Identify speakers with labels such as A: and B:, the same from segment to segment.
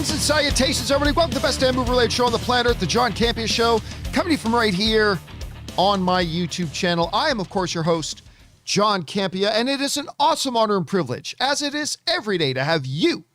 A: Greetings and salutations, everybody. Welcome to the best damn movie-related show on the planet, the John Campea Show, coming to you from right here on my YouTube channel. I am, of course, your host, John Campea, and it is an awesome honor and privilege, as it is every day, to have you,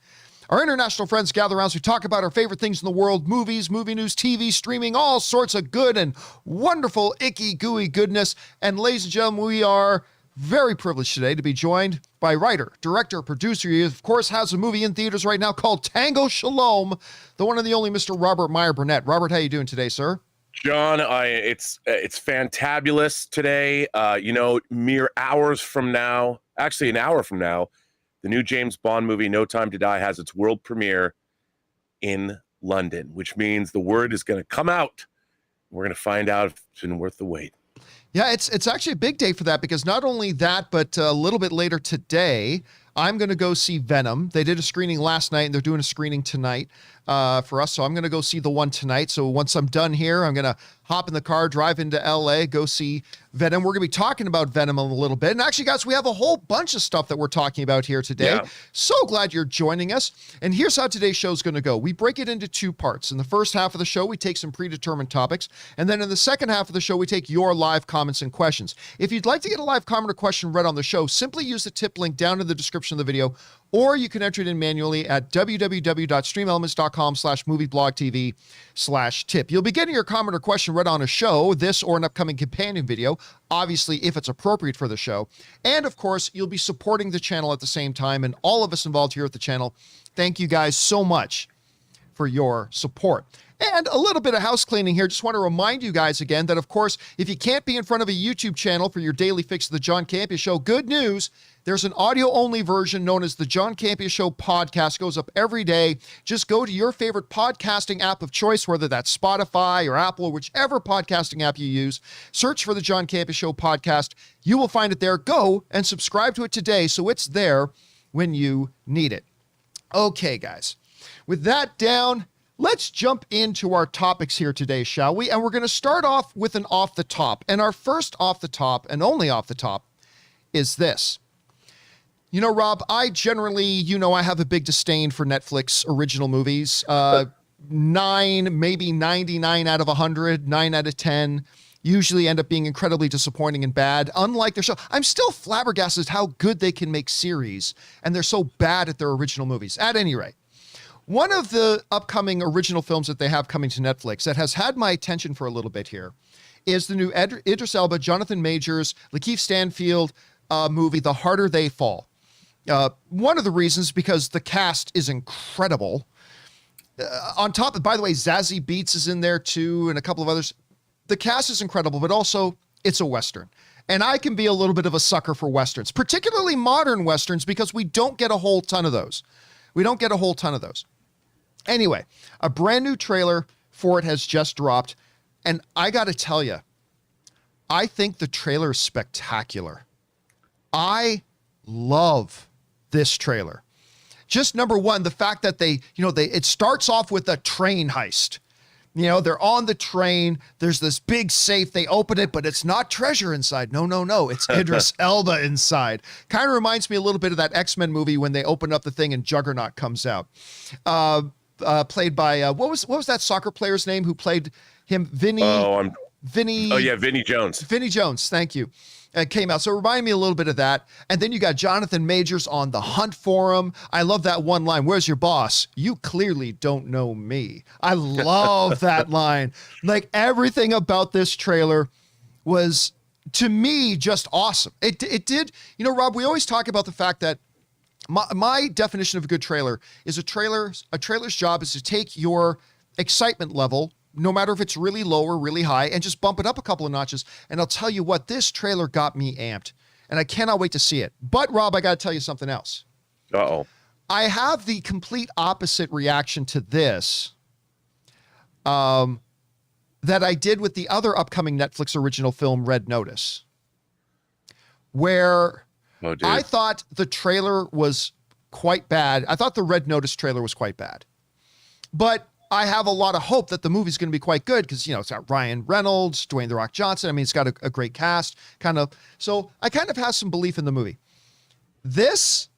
A: our international friends, gather around as we talk about our favorite things in the world: movies, movie news, TV, streaming, all sorts of good and wonderful, icky, gooey goodness. And ladies and gentlemen, we are very privileged today to be joined by writer, director, producer. He, of course, has a movie in theaters right now called Tango Shalom, the one and the only Mr. Robert Meyer Burnett. Robert, how you doing today, sir?
B: John, it's fantabulous today. Mere hours from now, actually an hour from now, the new James Bond movie, No Time to Die, has its world premiere in London, which means the word is going to come out. We're going to find out if it's been worth the wait.
A: Yeah, it's actually a big day for that, because not only that, but a little bit later today, I'm going to go see Venom. They did a screening last night, and they're doing a screening tonight for us. So I'm going to go see the one tonight. So once I'm done here, I'm going to hop in the car, drive into LA, go see Venom. We're going to be talking about Venom a little bit. And actually, guys, we have a whole bunch of stuff that we're talking about here today. Yeah. So glad you're joining us. And here's how today's show is going to go. We break it into two parts. In the first half of the show, we take some predetermined topics. And then in the second half of the show, we take your live comments and questions. If you'd like to get a live comment or question read on the show, simply use the tip link down in the description of the video, or you can enter it in manually at www.streamelements.com/movieblogtv/tip. You'll be getting your comment or question read on a show, this or an upcoming companion video, obviously if it's appropriate for the show. And of course, you'll be supporting the channel at the same time. And all of us involved here at the channel, thank you guys so much for your support. And a little bit of house cleaning here. Just want to remind you guys again that, of course, if you can't be in front of a YouTube channel for your daily fix of the John Campea Show, good news. There's an audio-only version known as the John Campea Show podcast. Goes up every day. Just go to your favorite podcasting app of choice, whether that's Spotify or Apple or whichever podcasting app you use. Search for the John Campea Show podcast. You will find it there. Go and subscribe to it today so it's there when you need it. Okay, guys. With that down, let's jump into our topics here today, shall we? And we're going to start off with an off the top. And our first off the top, and only off the top, is this. You know, Rob, I generally, I have a big disdain for Netflix original movies. 9, maybe 99 out of 100, 9 out of 10, usually end up being incredibly disappointing and bad. Unlike their show, I'm still flabbergasted how good they can make series, and they're so bad at their original movies. At any rate, one of the upcoming original films that they have coming to Netflix that has had my attention for a little bit here is the new Idris Elba, Jonathan Majors, Lakeith Stanfield movie, The Harder They Fall. One of the reasons, because the cast is incredible. On top of, by the way, Zazie Beetz is in there too, and a couple of others. The cast is incredible, but also it's a Western. And I can be a little bit of a sucker for Westerns, particularly modern Westerns, because we don't get a whole ton of those. Anyway, a brand new trailer for it has just dropped. And I got to tell you, I think the trailer is spectacular. I love this trailer. Just number one, the fact that it starts off with a train heist. They're on the train. There's this big safe. They open it, but it's not treasure inside. No. It's Idris Elba inside. Kind of reminds me a little bit of that X-Men movie when they open up the thing and Juggernaut comes out. Played by, what was that soccer player's name who played him? Vinny Jones. Vinny Jones, thank you. Came out. So it reminded me a little bit of that. And then you got Jonathan Majors on the hunt for him. I love that one line. Where's your boss? You clearly don't know me. I love that line. Like, everything about this trailer was, to me, just awesome. It did, Rob, we always talk about the fact that my definition of a good trailer is a trailer's job is to take your excitement level, no matter if it's really low or really high, and just bump it up a couple of notches. And I'll tell you what, this trailer got me amped, and I cannot wait to see it. But Rob, I got to tell you something else.
B: Uh-oh.
A: I have the complete opposite reaction to this that I did with the other upcoming Netflix original film, Red Notice, where I thought the trailer was quite bad. I thought the Red Notice trailer was quite bad. But I have a lot of hope that the movie's going to be quite good because, it's got Ryan Reynolds, Dwayne The Rock Johnson. I mean, it's got a great cast, So I kind of have some belief in the movie. This,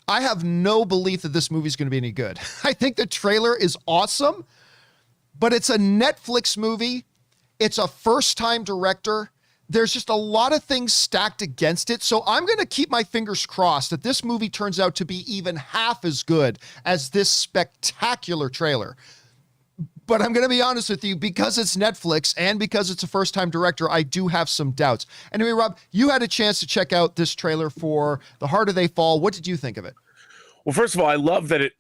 A: I have no belief that this movie's going to be any good. I think the trailer is awesome, but it's a Netflix movie. It's a first-time director. There's just a lot of things stacked against it. So I'm going to keep my fingers crossed that this movie turns out to be even half as good as this spectacular trailer. But I'm going to be honest with you, because it's Netflix and because it's a first-time director, I do have some doubts. Anyway, Rob, you had a chance to check out this trailer for The Harder They Fall. What did you think of it?
B: Well, first of all, I love that it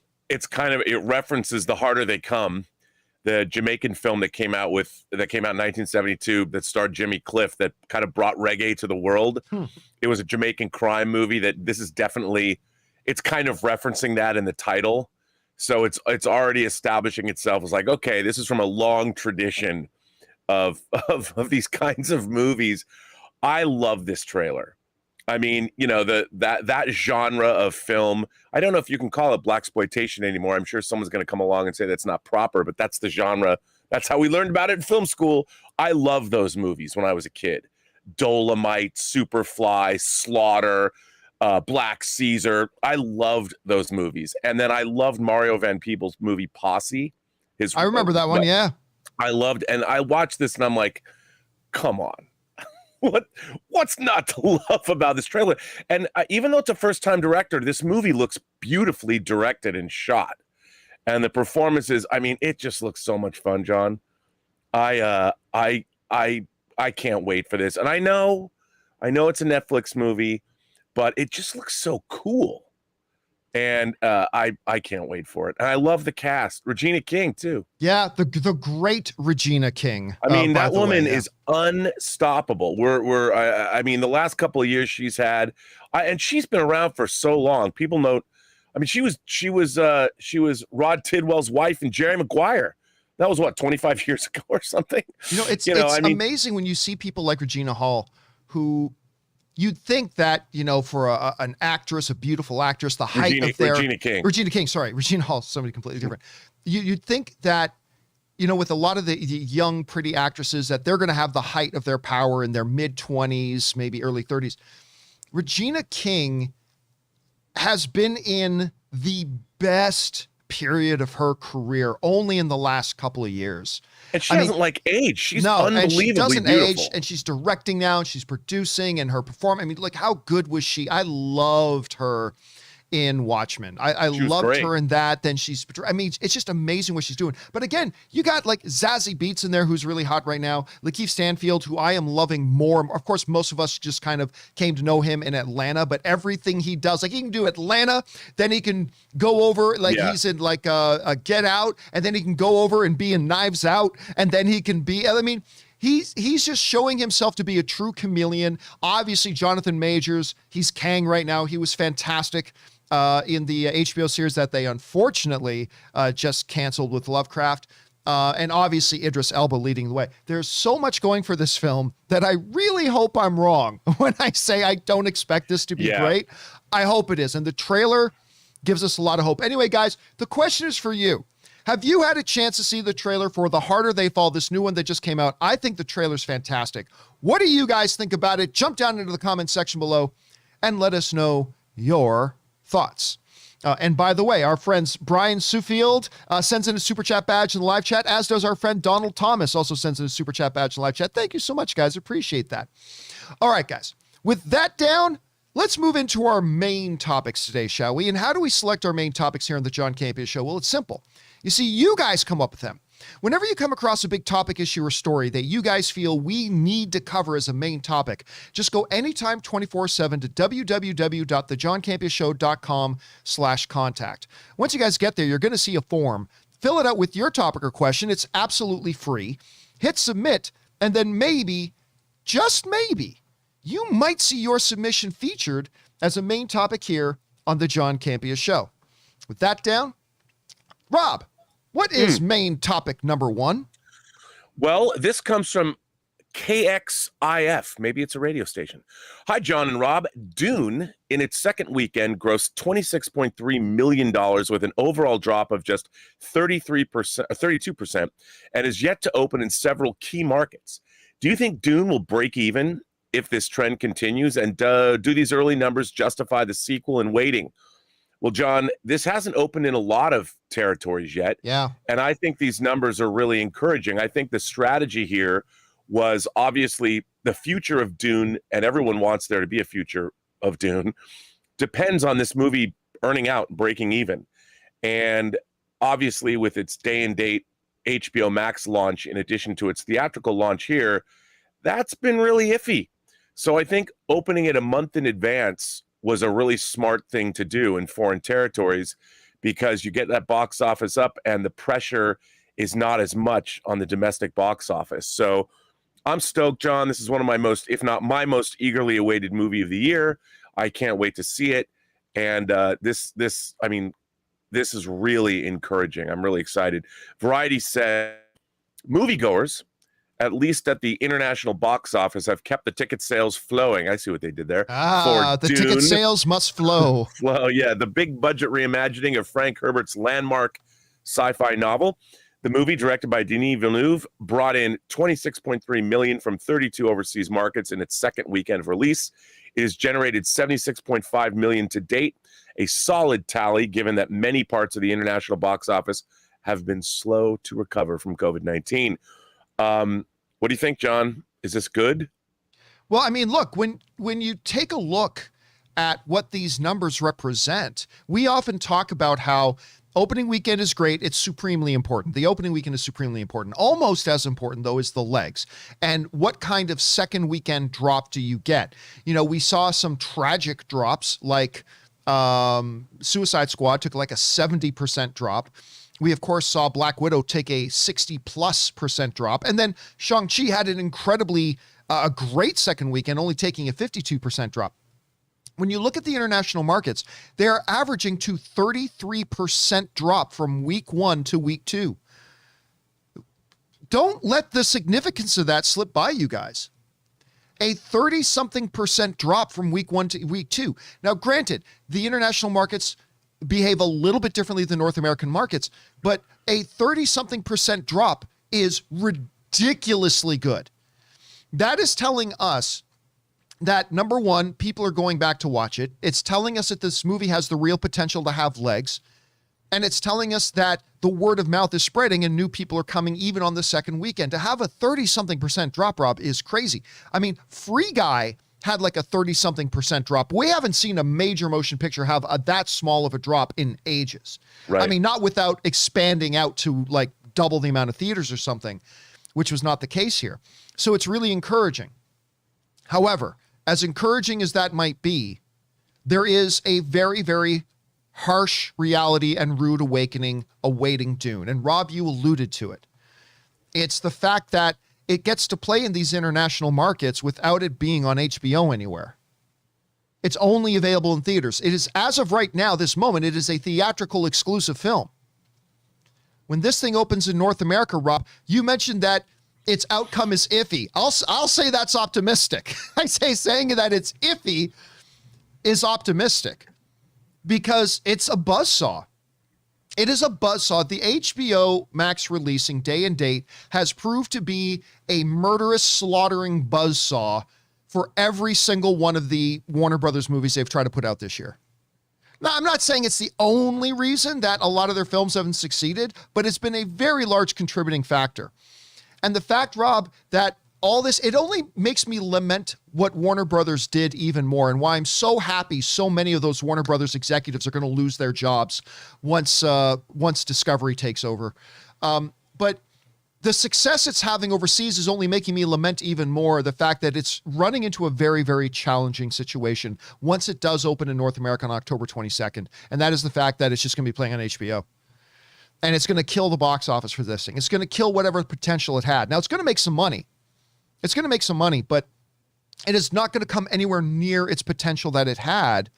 B: references The Harder They Come, the Jamaican film that came out in 1972 that starred Jimmy Cliff, that kind of brought reggae to the world. It was a Jamaican crime movie that this is definitely, it's kind of referencing that in the title. So it's already establishing itself as like, okay, this is from a long tradition of these kinds of movies. I love this trailer. I mean, you know, that genre of film, I don't know if you can call it blaxploitation anymore. I'm sure someone's going to come along and say that's not proper, but that's the genre. That's how we learned about it in film school. I love those movies when I was a kid. Dolomite, Superfly, Slaughter, Black Caesar. I loved those movies. And then I loved Mario Van Peebles' movie Posse.
A: I remember that one, yeah.
B: I loved, and I watched this and I'm like, come on. What's not to love about this trailer? And even though it's a first-time director, this movie looks beautifully directed and shot. And the performances, I mean, it just looks so much fun, John. I can't wait for this. And I know it's a Netflix movie, but it just looks so cool. And I can't wait for it. And I love the cast. Regina King, too.
A: Yeah, the great Regina King.
B: I mean, that woman is unstoppable. I mean, the last couple of years she's had, and she's been around for so long. People know. I mean, she was Rod Tidwell's wife and Jerry Maguire. That was what, 25 years ago or something.
A: You know, it's amazing when you see people like Regina Hall, who you'd think that, you know, for an actress, a beautiful actress, the height of their Regina King, sorry, Regina Hall, somebody completely different. You'd think that, you know, with a lot of the young, pretty actresses, that they're going to have the height of their power in their mid-20s, maybe early 30s. Regina King has been in the best period of her career only in the last couple of years.
B: And she doesn't like age. She's unbelievably
A: and she doesn't
B: beautiful.
A: age, and she's directing now, and she's producing, and her performance. I mean, like, how good was she? I loved her in Watchmen. I loved her in that. Then I mean, it's just amazing what she's doing. But again, you got like Zazie Beetz in there, who's really hot right now. Lakeith Stanfield, who I am loving more. Of course, most of us just kind of came to know him in Atlanta, but everything he does, like he can do Atlanta, then he can go over, like he's in like a Get Out, and then he can go over and be in Knives Out, and then he can be, I mean, he's just showing himself to be a true chameleon. Obviously, Jonathan Majors, he's Kang right now. He was fantastic in the HBO series that they unfortunately just canceled with Lovecraft. And obviously Idris Elba leading the way. There's so much going for this film that I really hope I'm wrong when I say I don't expect this to be great. I hope it is. And the trailer gives us a lot of hope. Anyway, guys, the question is for you. Have you had a chance to see the trailer for The Harder They Fall, this new one that just came out? I think the trailer's fantastic. What do you guys think about it? Jump down into the comment section below and let us know your thoughts. And by the way, our friends Brian Sufield sends in a super chat badge in the live chat, as does our friend Donald Thomas, also sends in a super chat badge in the live chat. Thank you so much, guys. Appreciate that. All right, guys. With that down, let's move into our main topics today, shall we? And how do we select our main topics here on the John Campea Show? Well, it's simple. You see, you guys come up with them. Whenever you come across a big topic, issue, or story that you guys feel we need to cover as a main topic, just go anytime 24/7 to www.thejohncampeashow.com/contact. Once you guys get there, you're going to see a form. Fill it out with your topic or question. It's absolutely free. Hit submit, and then maybe, just maybe, you might see your submission featured as a main topic here on the John Campea Show. With that down, Rob, what is main topic number one?
B: Well, this comes from KXIF. Maybe it's a radio station. Hi, John and Rob. Dune, in its second weekend, grossed $26.3 million with an overall drop of just 32%, and is yet to open in several key markets. Do you think Dune will break even if this trend continues? And do these early numbers justify the sequel and waiting? Well, John, this hasn't opened in a lot of territories yet.
A: Yeah.
B: And I think these numbers are really encouraging. I think the strategy here was obviously the future of Dune, and everyone wants there to be a future of Dune, depends on this movie earning out, breaking even. And obviously with its day and date HBO Max launch, in addition to its theatrical launch here, that's been really iffy. So I think opening it a month in advance was a really smart thing to do in foreign territories, because you get that box office up and the pressure is not as much on the domestic box office. So I'm stoked, John. This is one of my most, if not my most eagerly awaited movie of the year. I can't wait to see it. And this is really encouraging. I'm really excited. Variety said moviegoers, at least at the international box office, have kept the ticket sales flowing. I see what they did there.
A: The
B: Dune.
A: ticket sales must flow.
B: Well, yeah, the big budget reimagining of Frank Herbert's landmark sci-fi novel. The movie, directed by Denis Villeneuve, brought in $26.3 million from 32 overseas markets in its second weekend of release. It has generated $76.5 million to date, a solid tally given that many parts of the international box office have been slow to recover from COVID-19. What do you think, John? Is this good?
A: Well, I mean, look, when you take a look at what these numbers represent, we often talk about how opening weekend is great. It's supremely important. The opening weekend is supremely important. Almost as important, though, is the legs. And what kind of second weekend drop do you get? You know, we saw some tragic drops, like Suicide Squad took like a 70% drop. We, of course, saw Black Widow take a 60+% drop. And then Shang-Chi had an incredibly, a great second weekend, only taking a 52% drop. When you look at the international markets, they're averaging to 33% drop from week 1 to week 2. Don't let the significance of that slip by you guys. A 30-something% drop from week 1 to week 2. Now, granted, the international markets behave a little bit differently than North American markets, but a 30-something% drop is ridiculously good. That is telling us that, number one, people are going back to watch it. It's telling us that this movie has the real potential to have legs. And it's telling us that the word of mouth is spreading and new people are coming even on the second weekend. To have a 30-something% drop, Rob, is crazy. I mean, Free Guy had like a 30-something% drop. We haven't seen a major motion picture have that small of a drop in ages. Right. I mean, not without expanding out to like double the amount of theaters or something, which was not the case here. So it's really encouraging. However, as encouraging as that might be, there is a very, very harsh reality and rude awakening awaiting Dune. And Rob, you alluded to it. It's the fact that it gets to play in these international markets without it being on HBO anywhere. It's only available in theaters. It is, as of right now, this moment, it is a theatrical exclusive film. When this thing opens in North America, Rob, you mentioned that its outcome is iffy. I'll say that's optimistic. I say saying that it's iffy is optimistic because it's a buzzsaw. It is a buzzsaw. The HBO Max releasing day and date has proved to be a murderous, slaughtering buzzsaw for every single one of the Warner Brothers movies they've tried to put out this year. Now, I'm not saying it's the only reason that a lot of their films haven't succeeded, but it's been a very large contributing factor. And the fact, Rob, that all this, it only makes me lament what Warner Brothers did even more, and why I'm so happy so many of those Warner Brothers executives are going to lose their jobs once Discovery takes over. But the success it's having overseas is only making me lament even more the fact that it's running into a very, very challenging situation once it does open in North America on October 22nd. And that is the fact that it's just going to be playing on HBO. And it's going to kill the box office for this thing. It's going to kill whatever potential it had. Now, it's going to make some money. It's going to make some money, but it is not going to come anywhere near its potential that it had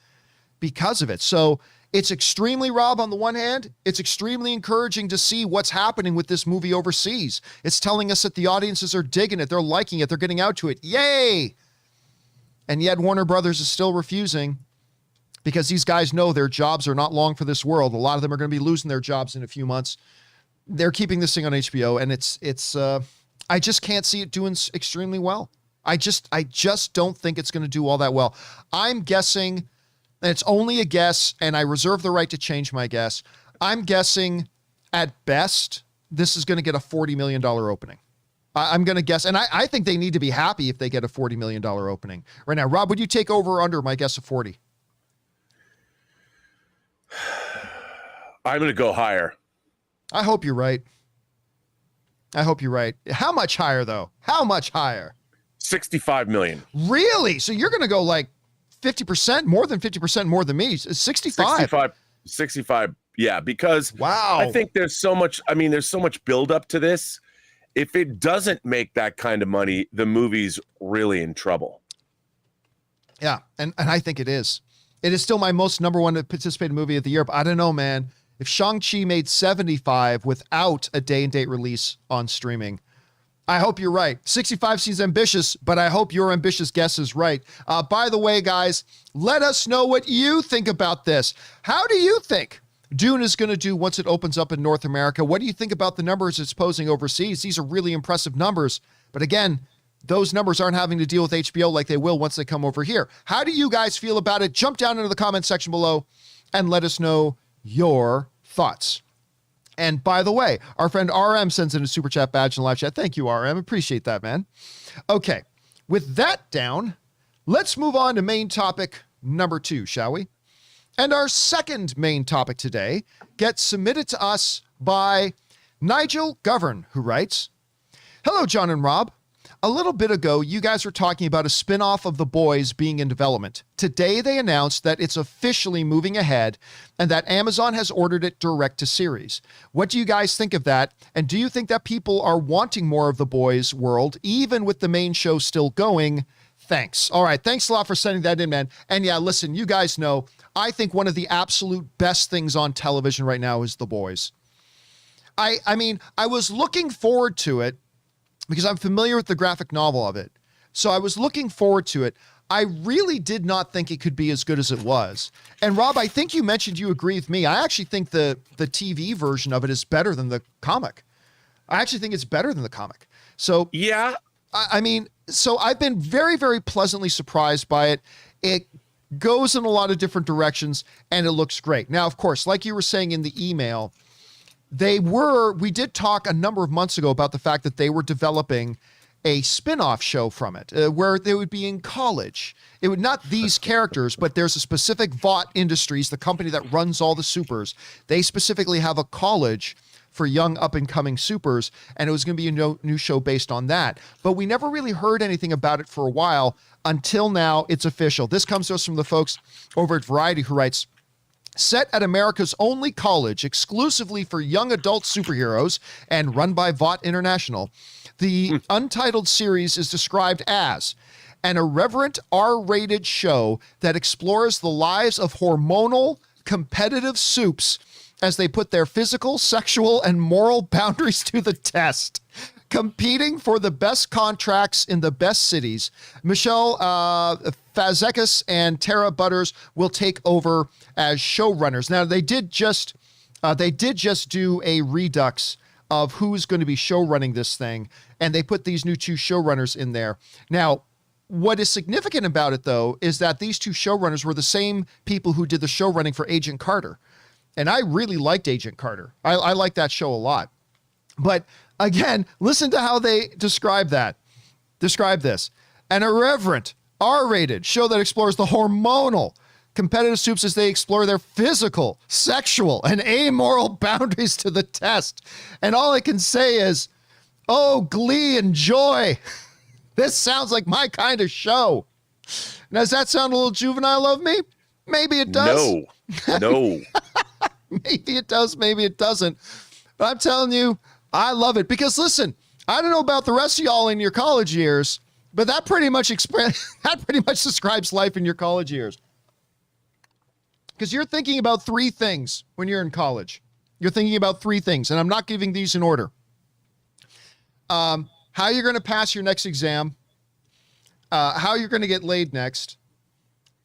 A: because of it. So it's extremely, Rob, on the one hand, it's extremely encouraging to see what's happening with this movie overseas. It's telling us that the audiences are digging it. They're liking it. They're getting out to it. Yay! And yet Warner Brothers is still refusing, because these guys know their jobs are not long for this world. A lot of them are going to be losing their jobs in a few months. They're keeping this thing on HBO, and it's I just can't see it doing extremely well. I just don't think it's going to do all that well. I'm guessing, and it's only a guess, and I reserve the right to change my guess. I'm guessing at best, this is going to get a $40 million opening. I'm going to guess, and I think they need to be happy if they get a $40 million opening right now. Rob, would you take over or under my guess of 40?
B: I'm going to go higher.
A: I hope you're right. I hope you're right. How much higher, though? How much higher?
B: 65 million.
A: Really? So you're going to go like 50%, more than 50% more than me. 65.
B: 65. Yeah, because
A: wow.
B: I think there's so much buildup to this. If it doesn't make that kind of money, the movie's really in trouble.
A: Yeah, and I think it is. It is still my most number one participated movie of the year, but I don't know, man. If Shang-Chi made 75 without a day and date release on streaming, I hope you're right. 65 seems ambitious, but I hope your ambitious guess is right. By the way, guys, let us know what you think about this. How do you think Dune is going to do once it opens up in North America? What do you think about the numbers it's posing overseas? These are really impressive numbers. But again, those numbers aren't having to deal with HBO like they will once they come over here. How do you guys feel about it? Jump down into the comment section below and let us know your thoughts. And by the way, our friend RM sends in a super chat badge in the live chat. Thank you, RM. Appreciate that, man. Okay, with that down, let's move on to main topic number 2, shall we? And our second main topic today gets submitted to us by Nigel Govern, who writes, "Hello, John and Rob. A little bit ago, you guys were talking about a spin-off of The Boys being in development. Today, they announced that it's officially moving ahead and that Amazon has ordered it direct to series. What do you guys think of that? And do you think that people are wanting more of The Boys world, even with the main show still going? Thanks." All right. Thanks a lot for sending that in, man. And yeah, listen, you guys know, I think one of the absolute best things on television right now is The Boys. I mean, I was looking forward to it because I'm familiar with the graphic novel of it. So I was looking forward to it. I really did not think it could be as good as it was. And Rob, I think you mentioned you agree with me. I actually think the TV version of it is better than the comic. I actually think it's better than the comic. So
B: yeah,
A: I mean, so I've been very, very pleasantly surprised by it. It goes in a lot of different directions and it looks great. Now, of course, like you were saying in the email, we did talk a number of months ago about the fact that they were developing a spin-off show from it, where they would be in college. It would not these characters, but there's a specific Vought Industries, the company that runs all the supers. They specifically have a college for young up-and-coming supers, and it was going to be a new show based on that. But we never really heard anything about it for a while until now it's official. This comes to us from the folks over at Variety who writes, "Set at America's only college exclusively for young adult superheroes and run by Vought International, the untitled series is described as an irreverent R-rated show that explores the lives of hormonal competitive supes as they put their physical, sexual, and moral boundaries to the test. Competing for the best contracts in the best cities, Michelle Fazekas and Tara Butters will take over as showrunners." Now, they did just do a redux of who's going to be showrunning this thing, and they put these new 2 showrunners in there. Now, what is significant about it, though, is that these 2 showrunners were the same people who did the showrunning for Agent Carter. And I really liked Agent Carter. I like that show a lot. But again, listen to how they describe this. An irreverent, R-rated show that explores the hormonal competitive supes as they explore their physical, sexual, and amoral boundaries to the test. And all I can say is, oh, glee and joy. This sounds like my kind of show. Now, does that sound a little juvenile of me? Maybe it does.
B: No.
A: Maybe it does, maybe it doesn't. But I'm telling you, I love it. Because listen, I don't know about the rest of y'all in your college years, but that pretty much describes life in your college years. Because you're thinking about 3 things when you're in college. You're thinking about 3 things, and I'm not giving these in order. How you're going to pass your next exam, how you're going to get laid next,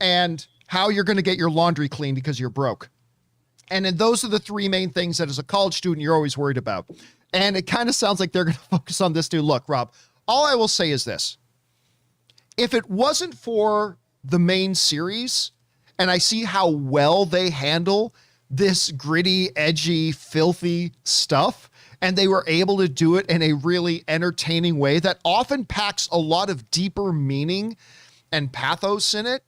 A: and how you're going to get your laundry clean because you're broke. And then those are the 3 main things that as a college student, you're always worried about. And it kind of sounds like they're going to focus on this too. Look, Rob, all I will say is this. If it wasn't for the main series and I see how well they handle this gritty, edgy, filthy stuff, and they were able to do it in a really entertaining way that often packs a lot of deeper meaning and pathos in it,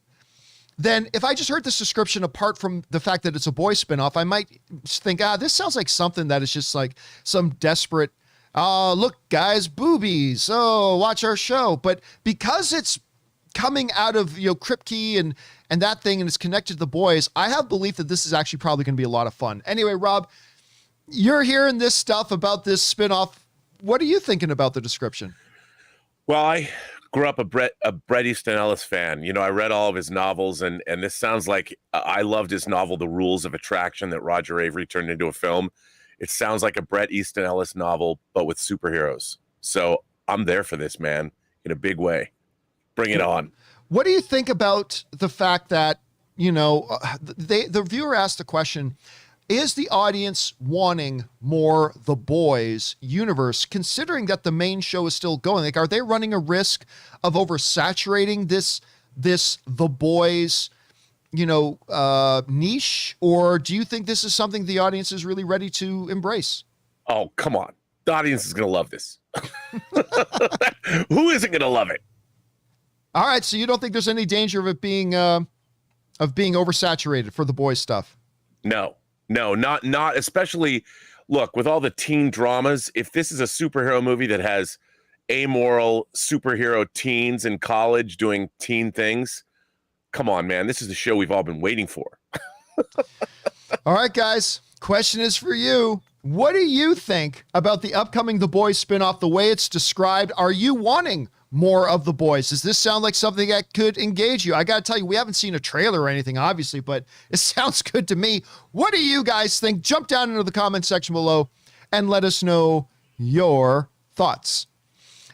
A: then if I just heard this description apart from the fact that it's a boy spinoff, I might think, this sounds like something that is just like some desperate, look, guys, boobies. Oh, watch our show. But because it's coming out of, Kripke and that thing, and it's connected to the boys, I have belief that this is actually probably going to be a lot of fun. Anyway, Rob, you're hearing this stuff about this spinoff. What are you thinking about the description?
B: Well, I grew up a Bret Easton Ellis fan. I read all of his novels, and this sounds like I loved his novel, The Rules of Attraction, that Roger Avary turned into a film. It sounds like a Bret Easton Ellis novel, but with superheroes. So I'm there for this, man, in a big way. Bring it on.
A: What do you think about the fact that, the viewer asked the question, is the audience wanting more The Boys universe, considering that the main show is still going? Like, are they running a risk of oversaturating this The Boys, niche? Or do you think this is something the audience is really ready to embrace?
B: Oh, come on. The audience is going to love this. Who isn't going to love it?
A: All right. So you don't think there's any danger of it being oversaturated for The Boys stuff?
B: No, not especially. Look, with all the teen dramas, if this is a superhero movie that has amoral superhero teens in college doing teen things, come on, man. This is the show we've all been waiting for.
A: All right, guys. Question is for you. What do you think about the upcoming The Boys spinoff, the way it's described? Are you wanting more of The Boys? Does this sound like something that could engage you? I got to tell you, we haven't seen a trailer or anything, obviously, but it sounds good to me. What do you guys think? Jump down into the comment section below and let us know your thoughts.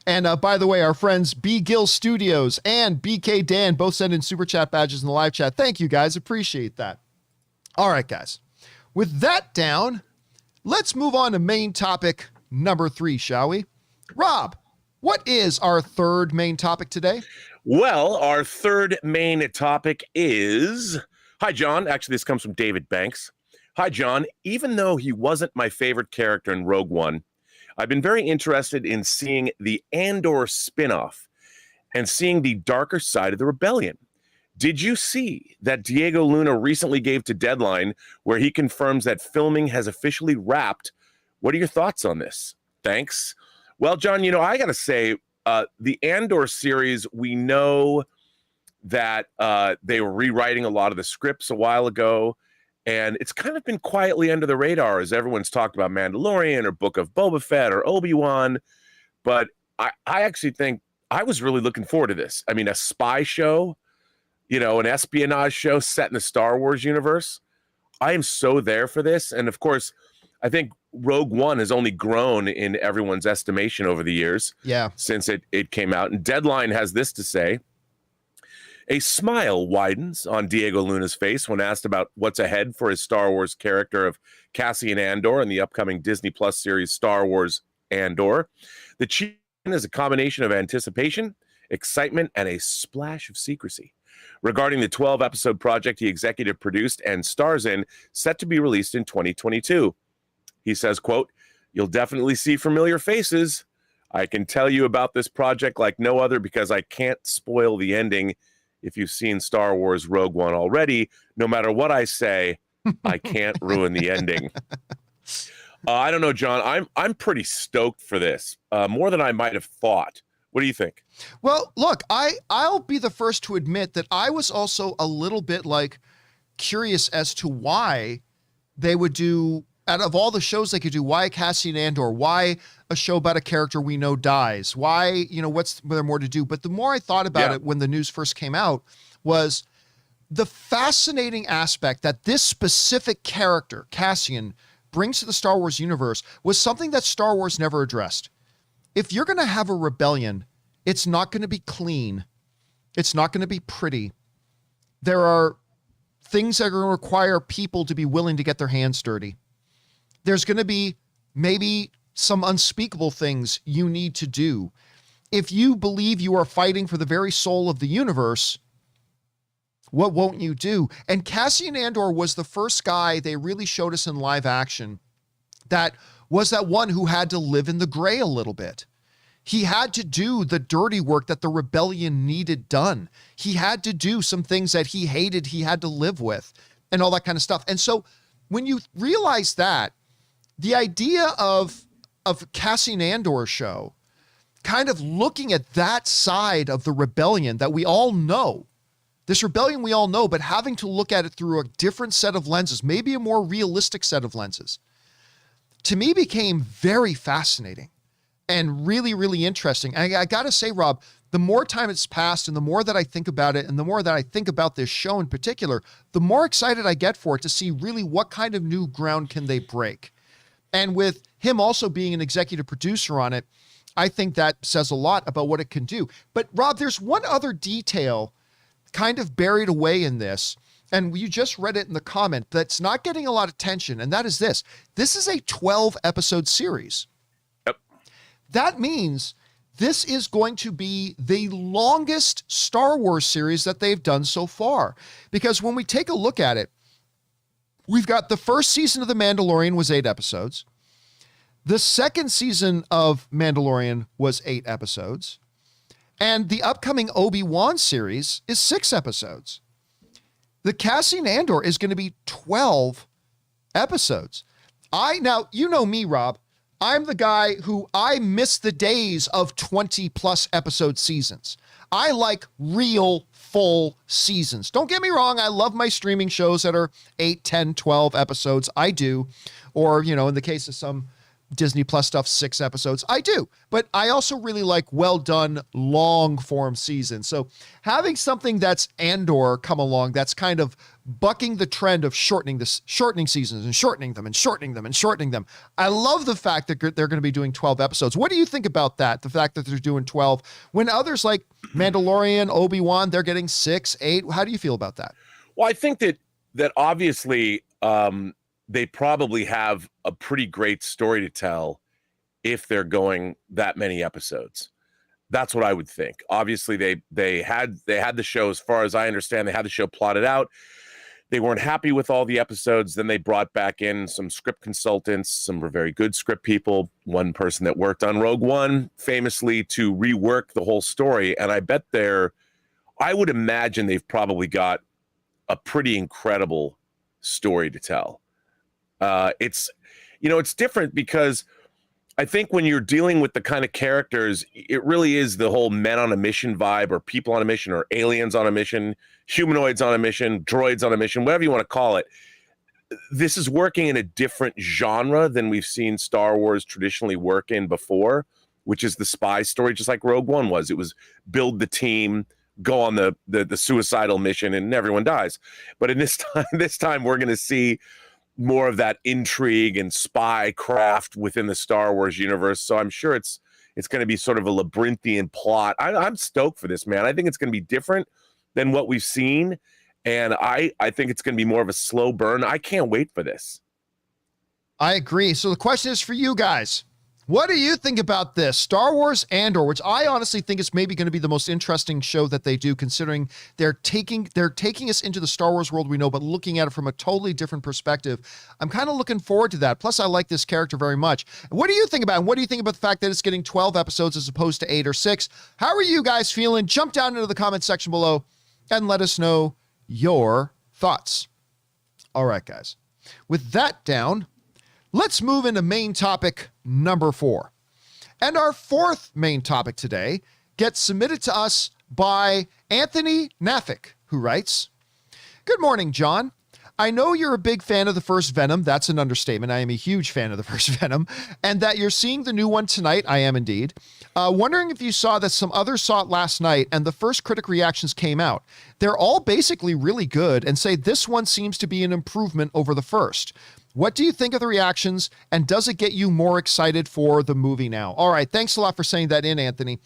A: And by the way, our friends B. Gill Studios and BK Dan both send in super chat badges in the live chat. Thank you, guys. Appreciate that. All right, guys. With that down, let's move on to main topic number 3, shall we? Rob, what is our third main topic today?
B: Well, our third main topic is... Hi, John. Actually, this comes from David Banks. Hi, John. Even though he wasn't my favorite character in Rogue One, I've been very interested in seeing the Andor spinoff and seeing the darker side of the rebellion. Did you see that Diego Luna recently gave to Deadline, where he confirms that filming has officially wrapped? What are your thoughts on this? Thanks. Well, John, I got to say, the Andor series, we know that they were rewriting a lot of the scripts a while ago, and it's kind of been quietly under the radar as everyone's talked about Mandalorian or Book of Boba Fett or Obi-Wan. But I actually think I was really looking forward to this. I mean, a spy show, an espionage show set in the Star Wars universe. I am so there for this. And of course, I think Rogue One has only grown in everyone's estimation over the years.
A: Yeah.
B: Since it came out. And Deadline has this to say: a smile widens on Diego Luna's face when asked about what's ahead for his Star Wars character of Cassian Andor in the upcoming Disney Plus series Star Wars Andor. The cheer is a combination of anticipation, excitement, and a splash of secrecy regarding the 12-episode project he executive produced and stars in, set to be released in 2022. He says, quote, "You'll definitely see familiar faces. I can tell you about this project like no other because I can't spoil the ending. If you've seen Star Wars Rogue One already, no matter what I say, I can't ruin the ending." I don't know, John. I'm pretty stoked for this, more than I might have thought. What do you think?
A: Well, look, I'll be the first to admit that I was also a little bit curious as to why they would do, out of all the shows they could do, why Cassian Andor, why a show about a character we know dies, why, what's there more to do? But the more I thought about it when the news first came out, was the fascinating aspect that this specific character, Cassian, brings to the Star Wars universe was something that Star Wars never addressed. If you're going to have a rebellion, it's not going to be clean. It's not going to be pretty. There are things that are going to require people to be willing to get their hands dirty. There's going to be maybe some unspeakable things you need to do. If you believe you are fighting for the very soul of the universe, What won't you do? And Cassian Andor was the first guy they really showed us in live action that was that one who had to live in the gray a little bit. He had to do the dirty work that the rebellion needed done. He had to do some things that he hated, he had to live with, and all that kind of stuff. And so when you realize that, the idea of Cassian Andor's show, kind of looking at that side of the rebellion that we all know, this rebellion we all know, but having to look at it through a different set of lenses, maybe a more realistic set of lenses, to me became very fascinating and really, really interesting. And I got to say, Rob, the more time it's passed and the more that I think about it and the more that I think about this show in particular, the more excited I get for it to see really what kind of new ground can they break. And with him also being an executive producer on it, I think that says a lot about what it can do. But Rob, there's one other detail kind of buried away in this, and you just read it in the comment, that's not getting a lot of attention, and that is this. This is a 12-episode series.
B: Yep.
A: That means this is going to be the longest Star Wars series that they've done so far. Because when we take a look at it, we've got the first season of The Mandalorian was 8 episodes. The second season of Mandalorian was 8 episodes. And the upcoming Obi-Wan series is 6 episodes. The Cassian Andor is going to be 12 episodes. Now, you know me, Rob. I'm the guy who I miss the days of 20 plus episode seasons. I like real full seasons. Don't get me wrong. I love my streaming shows that are 8, 10, 12 episodes. I do. Or, in the case of some Disney Plus stuff, 6 episodes. I do. But I also really like well done, long form seasons. So having something that's Andor come along, that's kind of bucking the trend of shortening seasons and shortening them and shortening them and shortening them. I love the fact that they're going to be doing 12 episodes. What do you think about that? The fact that they're doing 12 when others like Mandalorian, Obi-Wan, they're getting 6, 8. How do you feel about that?
B: Well, I think that obviously, they probably have a pretty great story to tell if they're going that many episodes. That's what I would think. Obviously, they had the show, as far as I understand, they had the show plotted out. They weren't happy with all the episodes. Then they brought back in some script consultants, some were very good script people. One person that worked on Rogue One, famously, to rework the whole story. And I bet I would imagine they've probably got a pretty incredible story to tell. It's different because I think when you're dealing with the kind of characters, it really is the whole men on a mission vibe, or people on a mission, or aliens on a mission, humanoids on a mission, droids on a mission, whatever you want to call it. This is working in a different genre than we've seen Star Wars traditionally work in before, which is the spy story, just like Rogue One was. It was build the team, go on the suicidal mission, and everyone dies. But in this time we're going to see more of that intrigue and spy craft within the Star Wars universe. So I'm sure it's going to be sort of a labyrinthian plot. I'm stoked for this, man. I think it's going to be different than what we've seen. And I think it's going to be more of a slow burn. I can't wait for this.
A: I agree. So the question is for you guys. What do you think about this? Star Wars Andor, which I honestly think is maybe going to be the most interesting show that they do, considering they're taking us into the Star Wars world we know, but looking at it from a totally different perspective. I'm kind of looking forward to that. Plus, I like this character very much. What do you think about it? What do you think about the fact that it's getting 12 episodes as opposed to 8 or 6? How are you guys feeling? Jump down into the comment section below and let us know your thoughts. All right, guys. With that down, let's move into main topic number 4. And our fourth main topic today gets submitted to us by Anthony Nafik, who writes, "Good morning, John. I know you're a big fan of the first Venom. That's an understatement. I am a huge fan of the first Venom. And that you're seeing the new one tonight. I am indeed. Wondering if you saw that some others saw it last night and the first critic reactions came out. They're all basically really good and say this one seems to be an improvement over the first. What do you think of the reactions, and does it get you more excited for the movie now?" All right, thanks a lot for saying that in, Anthony.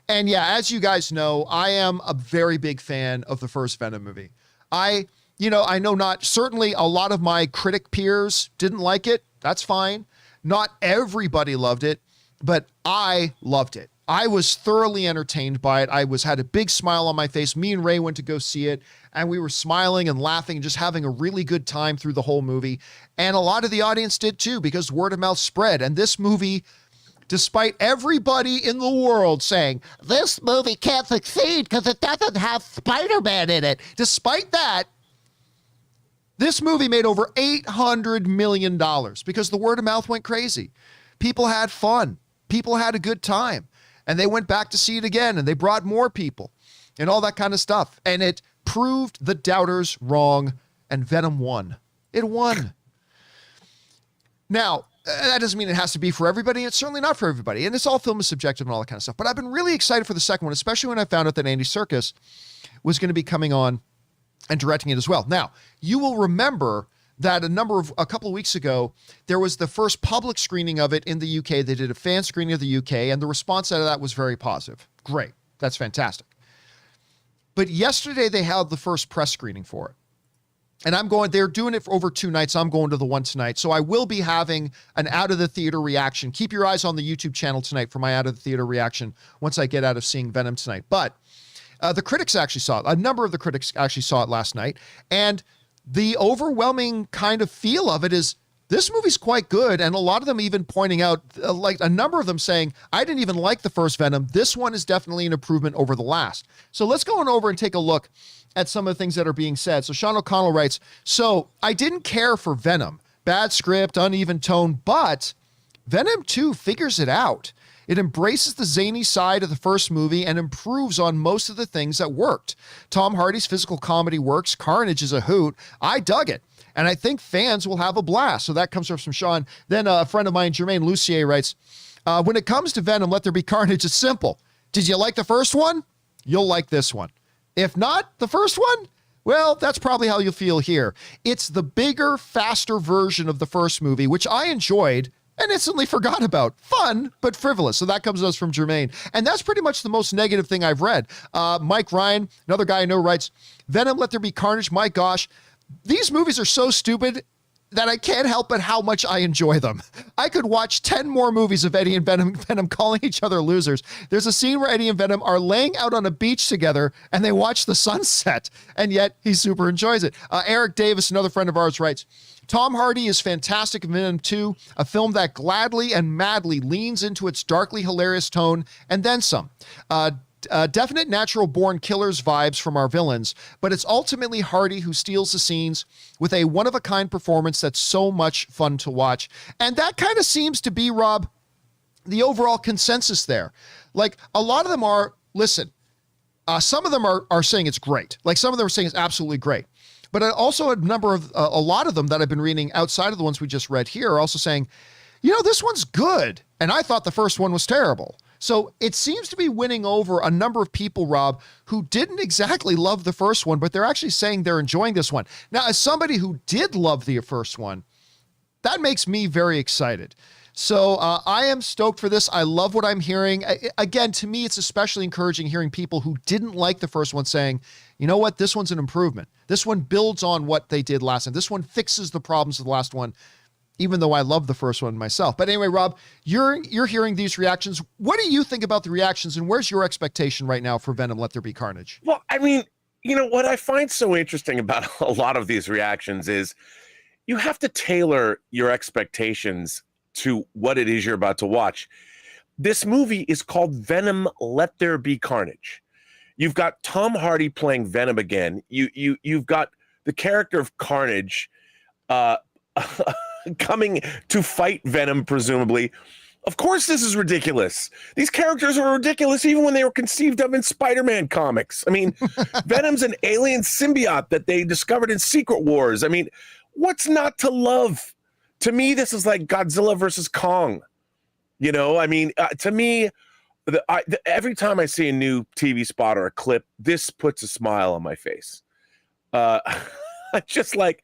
A: And yeah, as you guys know, I am a very big fan of the first Venom movie. I know not certainly a lot of my critic peers didn't like it. That's fine. Not everybody loved it, but I loved it. I was thoroughly entertained by it. I had a big smile on my face. Me and Ray went to go see it, and we were smiling and laughing and just having a really good time through the whole movie. And a lot of the audience did too, because word of mouth spread. And this movie, despite everybody in the world saying, this movie can't succeed because it doesn't have Spider-Man in it, despite that, this movie made over $800 million because the word of mouth went crazy. People had fun. People had a good time. And they went back to see it again, and they brought more people and all that kind of stuff. And it proved the doubters wrong, and Venom won. It won. Now, that doesn't mean it has to be for everybody. It's certainly not for everybody. And it's all film is subjective and all that kind of stuff. But I've been really excited for the second one, especially when I found out that Andy Serkis was going to be coming on and directing it as well. Now, you will remember that a couple of weeks ago, there was the first public screening of it in the UK. They did a fan screening of the UK, and the response out of that was very positive. Great. That's fantastic. But yesterday, they held the first press screening for it. And they're doing it for over 2 nights. I'm going to the one tonight. So I will be having an out of the theater reaction. Keep your eyes on the YouTube channel tonight for my out of the theater reaction once I get out of seeing Venom tonight. But the critics actually saw it. A number of the critics actually saw it last night. And the overwhelming kind of feel of it is this movie's quite good. And a lot of them even pointing out, like a number of them saying, I didn't even like the first Venom. This one is definitely an improvement over the last. So let's go on over and take a look at some of the things that are being said. So Sean O'Connell writes, so I didn't care for Venom. Bad script, uneven tone, but Venom 2 figures it out. It embraces the zany side of the first movie and improves on most of the things that worked. Tom Hardy's physical comedy works. Carnage is a hoot. I dug it. And I think fans will have a blast. So that comes from Sean. Then a friend of mine, Jermaine Lucier, writes, when it comes to Venom, Let There Be Carnage, it's simple. Did you like the first one? You'll like this one. If not the first one, well, that's probably how you'll feel here. It's the bigger, faster version of the first movie, which I enjoyed and instantly forgot about. Fun, but frivolous. So that comes to us from Jermaine. And that's pretty much the most negative thing I've read. Mike Ryan, another guy I know, writes, Venom, Let There Be Carnage. My gosh, these movies are so stupid that I can't help but how much I enjoy them. I could watch 10 more movies of Eddie and Venom calling each other losers. There's a scene where Eddie and Venom are laying out on a beach together and they watch the sunset, and yet he super enjoys it. Eric Davis, another friend of ours, writes, Tom Hardy is fantastic in Venom 2, a film that gladly and madly leans into its darkly hilarious tone and then some. Definite natural-born killers vibes from our villains, but it's ultimately Hardy who steals the scenes with a one-of-a-kind performance that's so much fun to watch. And that kind of seems to be, Rob, the overall consensus there. Like, a lot of them are, listen, some of them are saying it's great. Like, some of them are saying it's absolutely great. But also a lot of them that I've been reading outside of the ones we just read here are also saying, you know, this one's good, and I thought the first one was terrible. So it seems to be winning over a number of people, Rob, who didn't exactly love the first one, but they're actually saying they're enjoying this one. Now, as somebody who did love the first one, that makes me very excited. So I am stoked for this. I love what I'm hearing. Again, to me, it's especially encouraging hearing people who didn't like the first one saying, you know what, this one's an improvement. This one builds on what they did last time. This one fixes the problems of the last one, even though I love the first one myself. But anyway, Rob, you're hearing these reactions. What do you think about the reactions, and where's your expectation right now for Venom, Let There Be Carnage?
B: Well, I mean, you know, what I find so interesting about a lot of these reactions is you have to tailor your expectations to what it is you're about to watch. This movie is called Venom, Let There Be Carnage. You've got Tom Hardy playing Venom again. You've got the character of Carnage, coming to fight Venom, presumably. Of course, this is ridiculous. These characters are ridiculous even when they were conceived of in Spider-Man comics. I mean, Venom's an alien symbiote that they discovered in Secret Wars. I mean, what's not to love? To me, this is like Godzilla versus Kong. You know, I mean, to me, every time I see a new TV spot or a clip, this puts a smile on my face. Just like,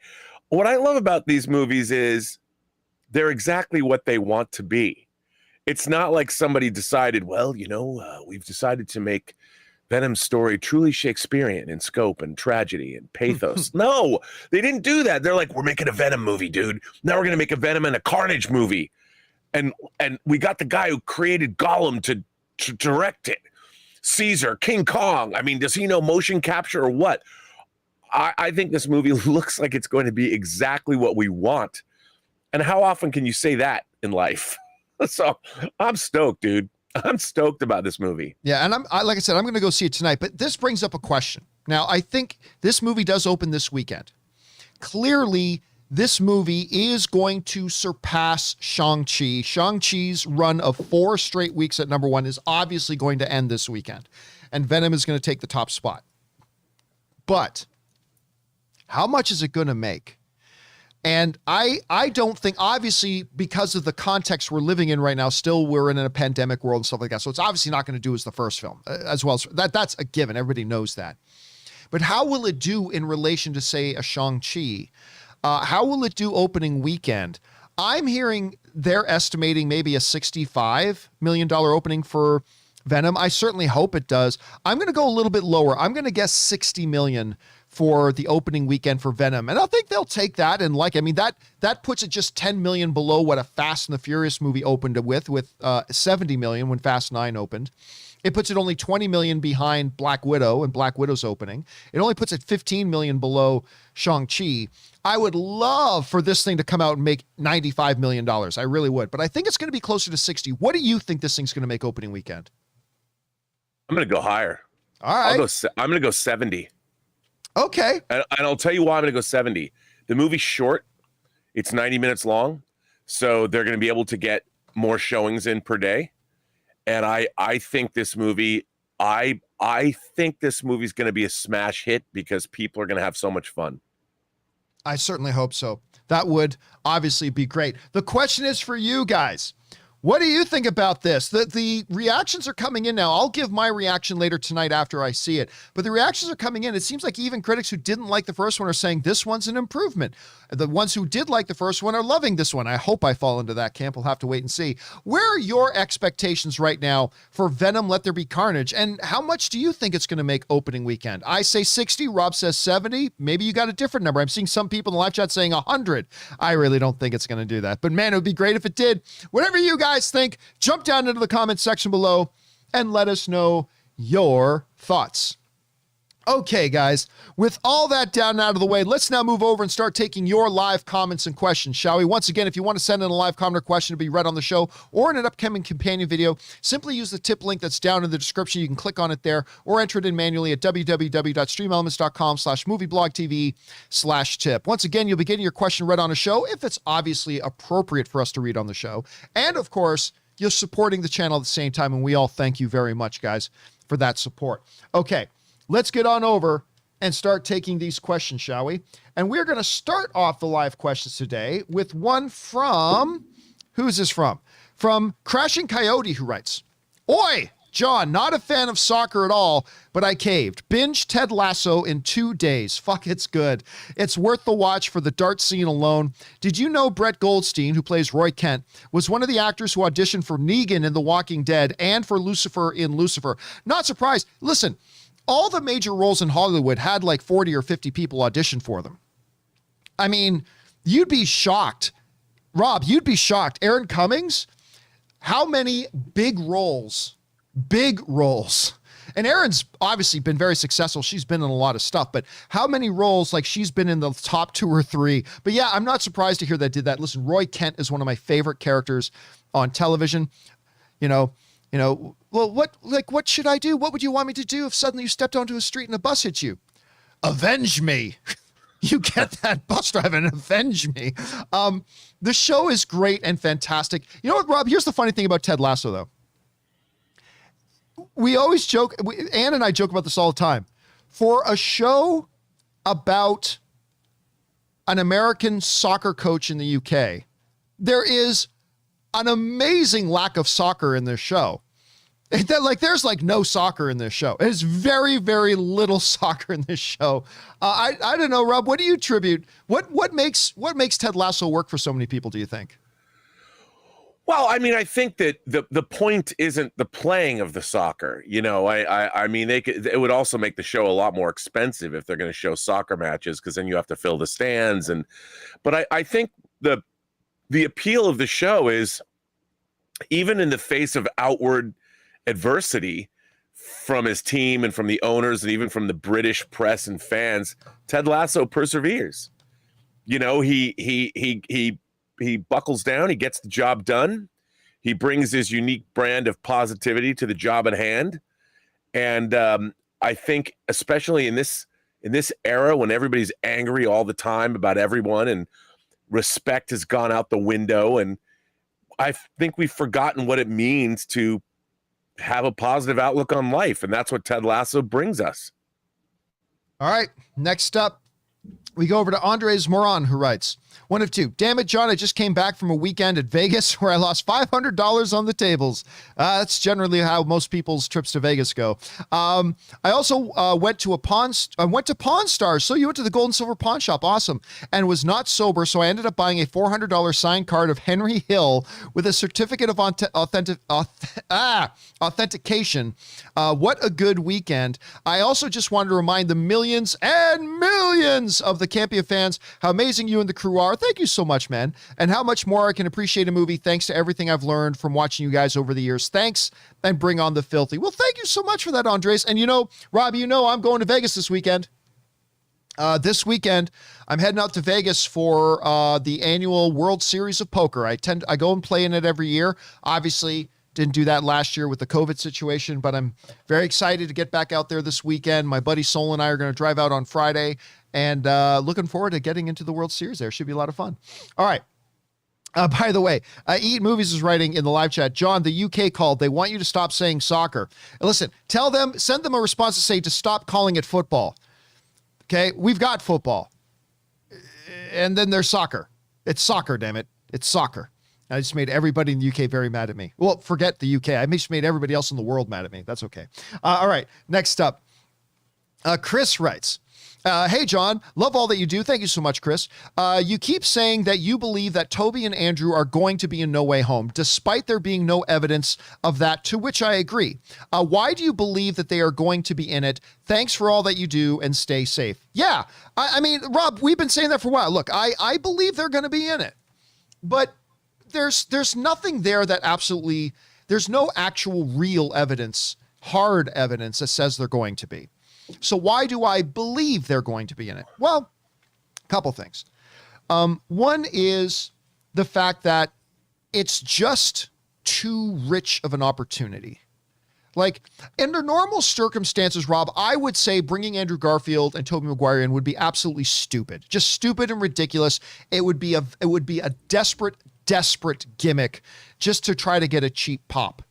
B: what I love about these movies is they're exactly what they want to be. It's not like somebody decided, well, you know, we've decided to make Venom's story truly Shakespearean in scope and tragedy and pathos. No, they didn't do that. They're like, we're making a Venom movie, dude. Now we're going to make a Venom and a Carnage movie. And we got the guy who created Gollum to to direct it. Caesar, King Kong. I mean, does he know motion capture or what? I think this movie looks like it's going to be exactly what we want. And how often can you say that in life? So I'm stoked, dude. I'm stoked about this movie.
A: Yeah, and like I said, I'm going to go see it tonight. But this brings up a question. Now, I think this movie does open this weekend. Clearly, this movie is going to surpass Shang-Chi. Shang-Chi's run of 4 straight weeks at number 1 is obviously going to end this weekend. And Venom is going to take the top spot. But how much is it going to make? And I don't think, obviously, because of the context we're living in right now, still we're in a pandemic world and stuff like that. So it's obviously not going to do as the first film, as well as that's a given. Everybody knows that. But how will it do in relation to, say, a Shang-Chi? How will it do opening weekend? I'm hearing they're estimating maybe a $65 million opening for Venom. I certainly hope it does. I'm going to go a little bit lower. I'm going to guess $60 million for the opening weekend for Venom. And I think they'll take that. And that puts it just 10 million below what a Fast and the Furious movie opened with 70 million when Fast 9 opened. It puts it only 20 million behind Black Widow and Black Widow's opening. It only puts it 15 million below Shang-Chi. I would love for this thing to come out and make $95 million. I really would. But I think it's going to be closer to 60. What do you think this thing's going to make opening weekend?
B: I'm going to go higher.
A: All right.
B: I'm going to go 70.
A: Okay.
B: And I'll tell you why I'm going to go 70. The movie's short. It's 90 minutes long. So they're going to be able to get more showings in per day. And I think this movie, I think this movie's going to be a smash hit because people are going to have so much fun.
A: I certainly hope so. That would obviously be great. The question is for you guys. What do you think about this? The reactions are coming in now. I'll give my reaction later tonight after I see it. But the reactions are coming in. It seems like even critics who didn't like the first one are saying this one's an improvement. The ones who did like the first one are loving this one. I hope I fall into that camp. We'll have to wait and see. Where are your expectations right now for Venom Let There Be Carnage? And how much do you think it's going to make opening weekend? I say 60. Rob says 70. Maybe you got a different number. I'm seeing some people in the live chat saying 100. I really don't think it's going to do that. But man, it would be great if it did. Whatever you guys think, jump down into the comment section below and let us know your thoughts. Okay, guys, with all that down and out of the way, let's now move over and start taking your live comments and questions, shall we? Once again, if you want to send in a live comment or question to be read on the show or in an upcoming companion video, simply use the tip link that's down in the description. You can click on it there or enter it in manually at www.streamelements.com/movieblogtv/tip. Once again, you'll be getting your question read on a show if it's obviously appropriate for us to read on the show. And of course, you're supporting the channel at the same time, and we all thank you very much, guys, for that support. Okay. Let's get on over and start taking these questions, shall we? And we're going to start off the live questions today with one from, who's this from? From Crashing Coyote, who writes, "Oi, John, not a fan of soccer at all, but I caved. Binge Ted Lasso in 2 days. Fuck, it's good. It's worth the watch for the dart scene alone. Did you know Brett Goldstein, who plays Roy Kent, was one of the actors who auditioned for Negan in The Walking Dead and for Lucifer in Lucifer? Not surprised. Listen, all the major roles in Hollywood had like 40 or 50 people audition for them. I mean, you'd be shocked. Rob, you'd be shocked. Aaron Cummings, how many big roles, and Aaron's obviously been very successful. She's been in a lot of stuff, but how many roles, like she's been in the top 2 or 3. But yeah, I'm not surprised to hear they did that. Listen, Roy Kent is one of my favorite characters on television. Well, what should I do? What would you want me to do if suddenly you stepped onto a street and a bus hit you? Avenge me. You get that bus driver and avenge me. The show is great and fantastic. You know what, Rob? Here's the funny thing about Ted Lasso, though. We always joke, Ann and I joke about this all the time. For a show about an American soccer coach in the UK, there is an amazing lack of soccer in this show. There's like no soccer in this show. There's very, very little soccer in this show. I don't know, Rob, what do you attribute? What makes Ted Lasso work for so many people, do you think?
B: Well, I mean, I think that the point isn't the playing of the soccer. I mean, it would also make the show a lot more expensive if they're going to show soccer matches, because then you have to fill the stands. But I think the appeal of the show is, even in the face of outward adversity from his team and from the owners and even from the British press and fans, Ted Lasso perseveres. You know, he buckles down, he gets the job done. He brings his unique brand of positivity to the job at hand. And I think especially in this era when everybody's angry all the time about everyone and respect has gone out the window, and I think we've forgotten what it means to have a positive outlook on life, and that's what Ted Lasso brings us.
A: All right, next up, we go over to Andres Moran, who writes, one of two. Damn it, John, I just came back from a weekend at Vegas where I lost $500 on the tables. That's generally how most people's trips to Vegas go. I also went to Pawn Stars. So you went to the Gold and Silver Pawn Shop. Awesome. And was not sober, so I ended up buying a $400 signed card of Henry Hill with a certificate of authentication. What a good weekend. I also just wanted to remind the millions and millions of the Campea fans how amazing you and the crew are. Thank you so much, man. And how much more I can appreciate a movie thanks to everything I've learned from watching you guys over the years. Thanks, and bring on the filthy. Well, thank you so much for that, Andres. And you know, Rob, you know I'm going to Vegas this weekend. This weekend, I'm heading out to Vegas for the annual World Series of Poker. I go and play in it every year. Obviously, didn't do that last year with the COVID situation, but I'm very excited to get back out there this weekend. My buddy Sol and I are going to drive out on Friday, and looking forward to getting into the World Series there. Should be a lot of fun. All right. By the way, Eat Movies is writing in the live chat, John, the UK called. They want you to stop saying soccer. And listen, send them a response to say to stop calling it football. Okay? We've got football. And then there's soccer. It's soccer, damn it. It's soccer. I just made everybody in the UK very mad at me. Well, forget the UK. I just made everybody else in the world mad at me. That's okay. All right. Next up, Chris writes, hey, John, love all that you do. Thank you so much, Chris. You keep saying that you believe that Toby and Andrew are going to be in No Way Home, despite there being no evidence of that, to which I agree. Why do you believe that they are going to be in it? Thanks for all that you do and stay safe. Yeah, I mean, Rob, we've been saying that for a while. Look, I believe they're going to be in it, but there's nothing there that absolutely, there's no actual real evidence, hard evidence that says they're going to be. So why do I believe they're going to be in it? Well, a couple things. One is the fact that it's just too rich of an opportunity. Like, under normal circumstances, Rob, I would say bringing Andrew Garfield and Tobey Maguire in would be absolutely stupid. Just stupid and ridiculous. It would be a desperate gimmick just to try to get a cheap pop.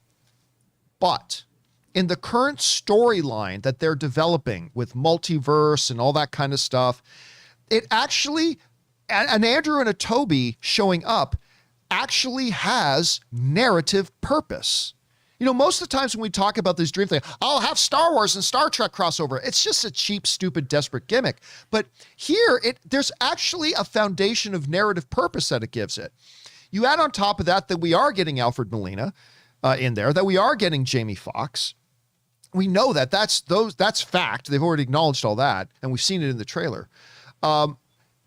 A: But in the current storyline that they're developing with multiverse and all that kind of stuff, it actually, an Andrew and a Toby showing up actually has narrative purpose. You know, most of the times when we talk about this dream thing, I'll have Star Wars and Star Trek crossover. It's just a cheap, stupid, desperate gimmick. But here, there's actually a foundation of narrative purpose that it gives it. You add on top of that we are getting Alfred Molina in there, that we are getting Jamie Foxx. We know that that's fact. They've already acknowledged all that, and we've seen it in the trailer.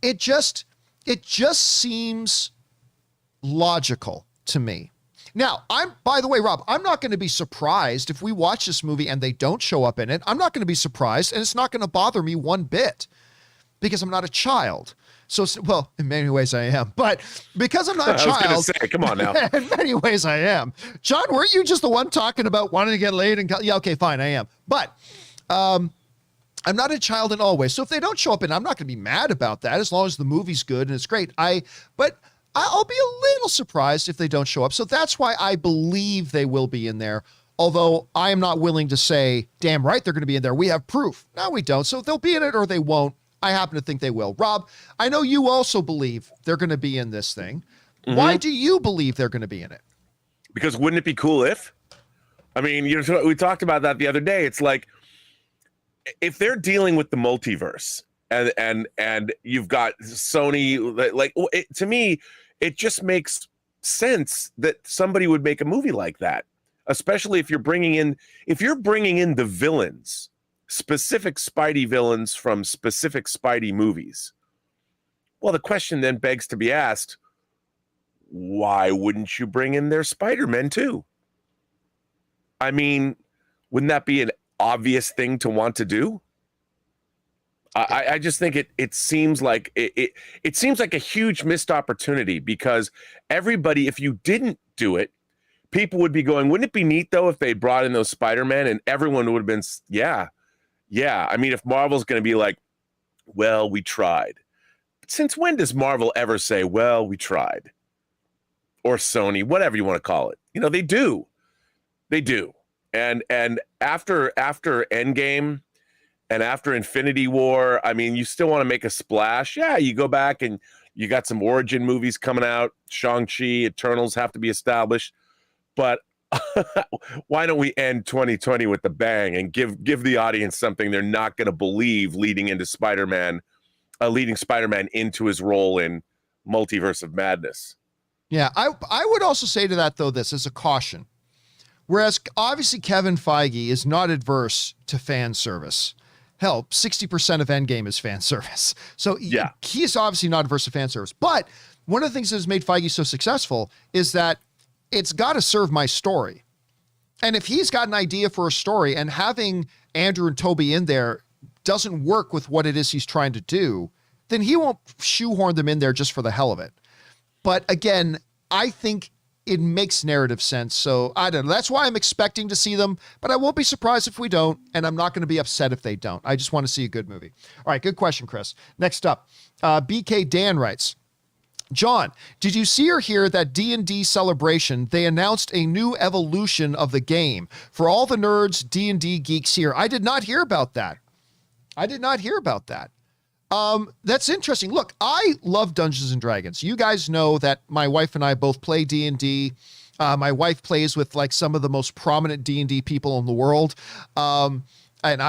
A: It just seems logical to me. Now, by the way, Rob, I'm not going to be surprised if we watch this movie and they don't show up in it. I'm not going to be surprised, and it's not going to bother me one bit because I'm not a child. So, well, in many ways I am, but because I'm not a child,
B: I was going to say, come on now.
A: In many ways I am. John, weren't you just the one talking about wanting to get laid? Yeah, okay, fine, I am. But I'm not a child in all ways. So if they don't show up in it, I'm not going to be mad about that as long as the movie's good and it's great. But I'll be a little surprised if they don't show up. So that's why I believe they will be in there. Although I am not willing to say, damn right, they're going to be in there. We have proof. No, we don't. So they'll be in it or they won't. I happen to think they will. Rob, I know you also believe they're going to be in this thing. Mm-hmm. Why do you believe they're going to be in it?
B: Because wouldn't it be cool if? I mean, we talked about that the other day. It's like, if they're dealing with the multiverse and you've got Sony, to me, it just makes sense that somebody would make a movie like that, especially if you're bringing in the villains, specific Spidey villains from specific Spidey movies. Well, the question then begs to be asked, why wouldn't you bring in their Spider-Men too? I mean, wouldn't that be an obvious thing to want to do? I just think it seems like it seems like a huge missed opportunity, because everybody, if you didn't do it, people would be going, wouldn't it be neat though if they brought in those Spider-Man, and everyone would have been, yeah. I mean, if Marvel's going to be like, well, we tried. Since when does Marvel ever say, well, we tried? Or Sony, whatever you want to call it. You know, they do. And after Endgame and after Infinity War, I mean, you still want to make a splash. Yeah, you go back and you got some origin movies coming out. Shang-Chi, Eternals have to be established. But why don't we end 2020 with the bang and give the audience something they're not going to believe leading Spider-Man into his role in Multiverse of Madness?
A: Yeah, I would also say to that, though, this as a caution. Whereas obviously Kevin Feige is not adverse to fan service. Hell, 60% of Endgame is fan service. So yeah, he is obviously not adverse to fan service. But one of the things that has made Feige so successful is that it's got to serve my story. And if he's got an idea for a story and having Andrew and Toby in there doesn't work with what it is he's trying to do, then he won't shoehorn them in there just for the hell of it. But again, I think it makes narrative sense. So I don't know. That's why I'm expecting to see them, but I won't be surprised if we don't. And I'm not going to be upset if they don't. I just want to see a good movie. All right. Good question, Chris. Next up, BK Dan writes, John, did you see or hear that D&D Celebration, they announced a new evolution of the game? For all the nerds, D&D geeks here, I did not hear about that. That's interesting. Look, I love Dungeons and Dragons. You guys know that my wife and I both play D&D. My wife plays with like some of the most prominent D&D people in the world.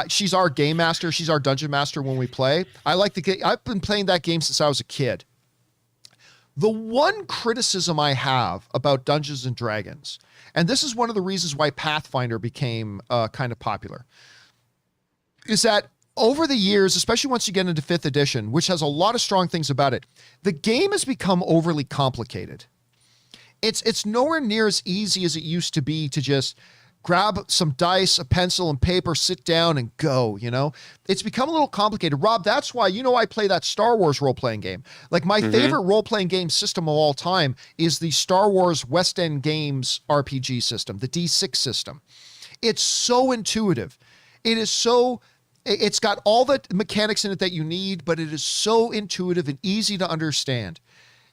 A: She's our game master. She's our dungeon master when we play. I've been playing that game since I was a kid. The one criticism I have about Dungeons and Dragons, and this is one of the reasons why Pathfinder became kind of popular, is that over the years, especially once you get into 5th edition, which has a lot of strong things about it, the game has become overly complicated. It's nowhere near as easy as it used to be to just grab some dice, a pencil and paper, sit down and go, you know? It's become a little complicated. Rob, that's why, I play that Star Wars role-playing game. Like my favorite role-playing game system of all time is the Star Wars West End Games RPG system, the D6 system. It's so intuitive. It's got all the mechanics in it that you need, but it is so intuitive and easy to understand.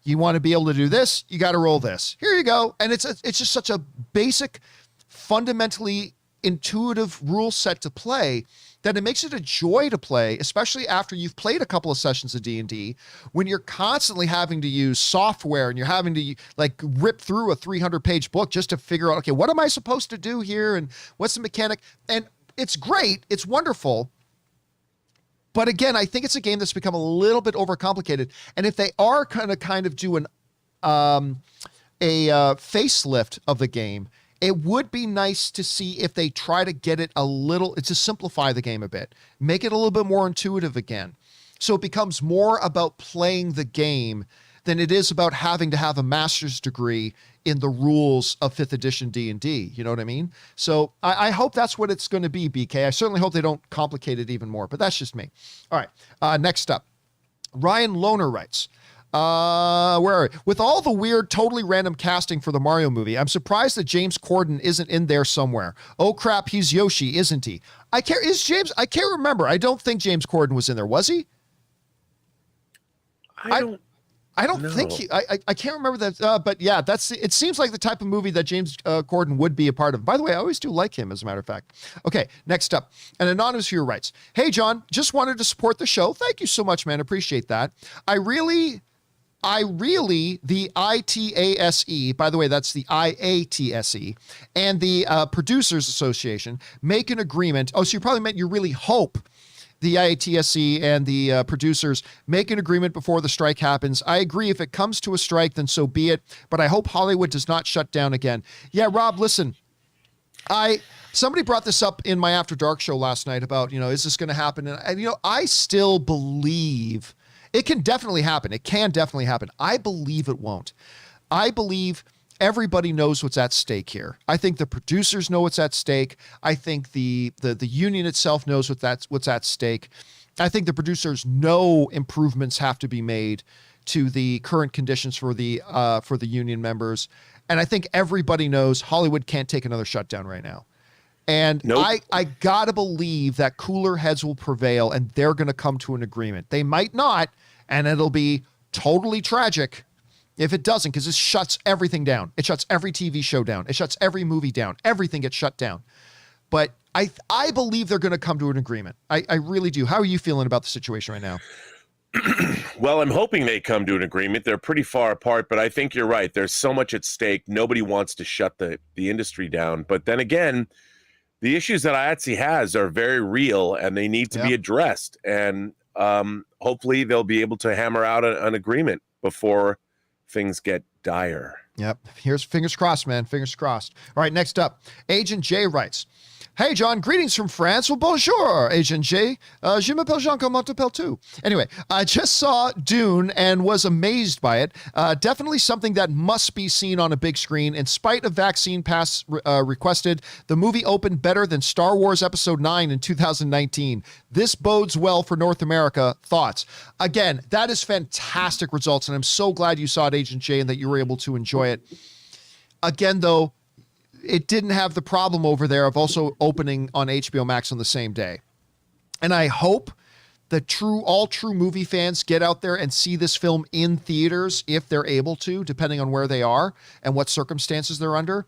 A: You want to be able to do this, you got to roll this. Here you go. And it's just such a basic, fundamentally intuitive rule set to play that it makes it a joy to play, especially after you've played a couple of sessions of D&D, when you're constantly having to use software and you're having to like rip through a 300-page book just to figure out, okay, what am I supposed to do here? And what's the mechanic? And it's great. It's wonderful. But again, I think it's a game that's become a little bit overcomplicated. And if they are kind of do a facelift of the game, it would be nice to see if they try to get it to simplify the game a bit, make it a little bit more intuitive again. So it becomes more about playing the game than it is about having to have a master's degree in the rules of 5th edition D&D. You know what I mean? So I hope that's what it's going to be, BK. I certainly hope they don't complicate it even more, but that's just me. All right. Next up, Ryan Lohner writes, where are we? With all the weird, totally random casting for the Mario movie, I'm surprised that James Corden isn't in there somewhere. Oh crap, he's Yoshi, isn't he? I can't remember. I don't think James Corden was in there. Was he? I don't think I can't remember that. But yeah, it seems like the type of movie that James Corden would be a part of. By the way, I always do like him, as a matter of fact. Okay, next up, an anonymous viewer writes, hey, John, just wanted to support the show. Thank you so much, man. Appreciate that. I really, the ITASE, by the way, that's the IATSE, and the Producers Association make an agreement. Oh, so you probably meant you really hope the IATSE and the producers make an agreement before the strike happens. I agree. If it comes to a strike, then so be it. But I hope Hollywood does not shut down again. Yeah, Rob, listen, somebody brought this up in my After Dark show last night about, is this going to happen? And I still believe it can definitely happen. It can definitely happen. I believe it won't. I believe everybody knows what's at stake here. I think the producers know what's at stake. I think the union itself knows what's at stake. I think the producers know improvements have to be made to the current conditions for the union members. And I think everybody knows Hollywood can't take another shutdown right now. And
B: nope.
A: I gotta believe that cooler heads will prevail and they're going to come to an agreement. They might not, and it'll be totally tragic if it doesn't, because it shuts everything down. It shuts every TV show down. It shuts every movie down. Everything gets shut down. But I believe they're going to come to an agreement. I really do. How are you feeling about the situation right now?
B: Well, I'm hoping they come to an agreement. They're pretty far apart, but I think you're right. There's so much at stake. Nobody wants to shut the industry down. But then again, the issues that IATSE has are very real and they need to be addressed. And hopefully they'll be able to hammer out an agreement before things get dire.
A: Yep. Here's fingers crossed, man. Fingers crossed. All right, next up, Agent J writes, "Hey, John, greetings from France. Well, bonjour, Agent J. Je m'appelle Jean, comment t'appelles tu?" Anyway, I just saw Dune and was amazed by it. Definitely something that must be seen on a big screen. In spite of vaccine pass requested, the movie opened better than Star Wars Episode 9 in 2019. This bodes well for North America. Thoughts? Again, that is fantastic results, and I'm so glad you saw it, Agent J, and that you were able to enjoy it. Again, though, it didn't have the problem over there of also opening on HBO Max on the same day. And I hope that all true movie fans get out there and see this film in theaters if they're able to, depending on where they are and what circumstances they're under,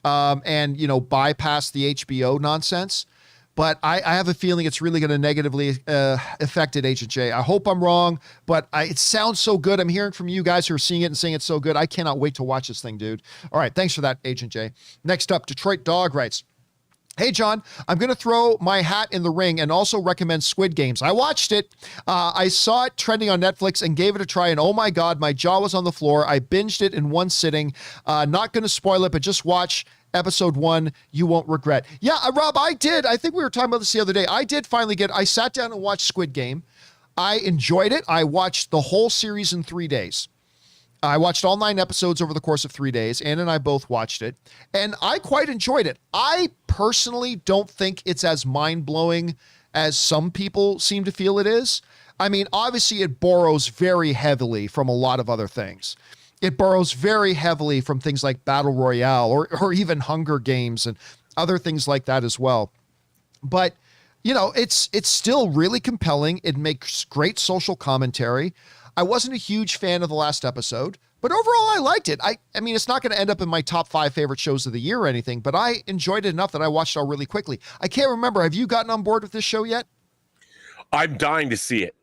A: and, bypass the HBO nonsense. But I have a feeling it's really going to negatively affect it, Agent J. I hope I'm wrong, but it sounds so good. I'm hearing from you guys who are seeing it and saying it's so good. I cannot wait to watch this thing, dude. All right, thanks for that, Agent J. Next up, Detroit Dog writes, "Hey, John, I'm going to throw my hat in the ring and also recommend Squid Games. I watched it. I saw it trending on Netflix and gave it a try, and oh my God, my jaw was on the floor. I binged it in one sitting. Not going to spoil it, but just watch episode 1. You won't regret." Yeah, Rob, I did. I think we were talking about this the other day. I did finally I sat down and watched Squid Game. I enjoyed it. I watched the whole series in 3 days. I watched all 9 episodes over the course of 3 days. Ann and I both watched it, and I quite enjoyed it. I personally don't think it's as mind-blowing as some people seem to feel it is. I mean, obviously it borrows very heavily from a lot of other things. It borrows very heavily from things like Battle Royale or even Hunger Games and other things like that as well. But, it's still really compelling. It makes great social commentary. I wasn't a huge fan of the last episode, but overall I liked it. I mean, it's not going to end up in my top 5 favorite shows of the year or anything, but I enjoyed it enough that I watched it all really quickly. I can't remember. Have you gotten on board with this show yet?
B: I'm dying to see it.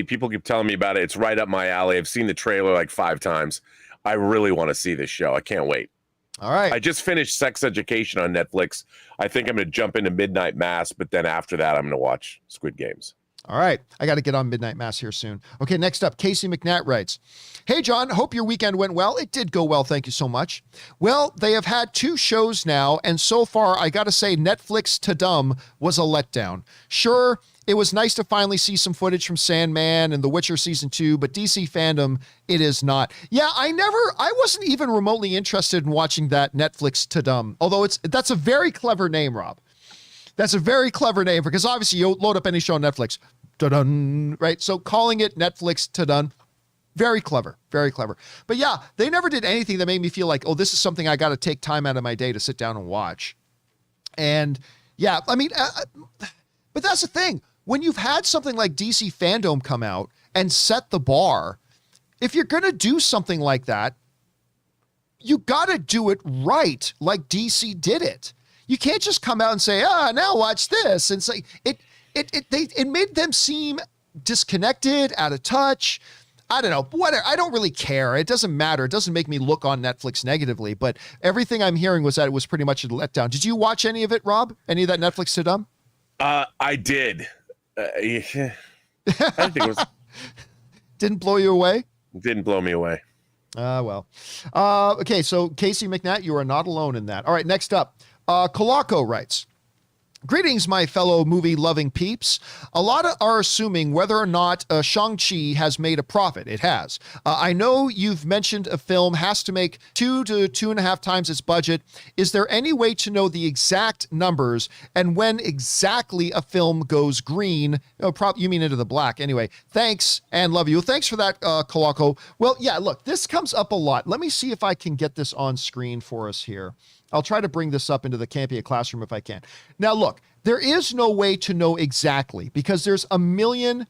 B: People keep telling me about it. It's right up my alley. I've seen the trailer like 5 times. I really want to see this show. I can't wait.
A: All right.
B: I just finished Sex Education on Netflix. I think I'm going to jump into Midnight Mass, but then after that, I'm going to watch Squid Games.
A: All right. I got to get on Midnight Mass here soon. Okay, next up, Casey McNatt writes, "Hey, John, hope your weekend went well." It did go well. Thank you so much. Well, they have had 2 shows now, and so far, I got to say, Netflix to Dumb was a letdown. Sure, it was nice to finally see some footage from Sandman and The Witcher Season 2, but DC fandom, it is not. Yeah, I wasn't even remotely interested in watching that Netflix to Dumb, although that's a very clever name, Rob. That's a very clever name, because obviously you load up any show on Netflix, dun, right? So calling it Netflix to done, very clever, very clever. But yeah, they never did anything that made me feel like, oh, this is something I got to take time out of my day to sit down and watch. And yeah, I mean, but that's the thing. When you've had something like DC Fandom come out and set the bar, if you're going to do something like that, you got to do it right, like DC did it. You can't just come out and say, now watch this. And say it made them seem disconnected, out of touch. I don't know, whatever. I don't really care. It doesn't matter. It doesn't make me look on Netflix negatively, but everything I'm hearing was that it was pretty much a letdown. Did you watch any of it, Rob? Any of that Netflix to Dumb?
B: I did. I think it was.
A: Didn't blow you away?
B: Didn't blow me away.
A: Well. Okay, so Casey McNatt, you are not alone in that. All right, next up. Kalako writes, Greetings, my fellow movie-loving peeps. A lot are assuming whether or not Shang-Chi has made a profit. It has. I know you've mentioned a film has to make 2 to 2.5 times its budget. Is there any way to know the exact numbers and when exactly a film goes green? Oh, you mean into the black. Anyway, thanks and love you. Thanks for that, Kalako. Well, yeah, look, this comes up a lot. Let me see if I can get this on screen for us here. I'll try to bring this up into the Campea classroom if I can. Now, look, there is no way to know exactly because there's a million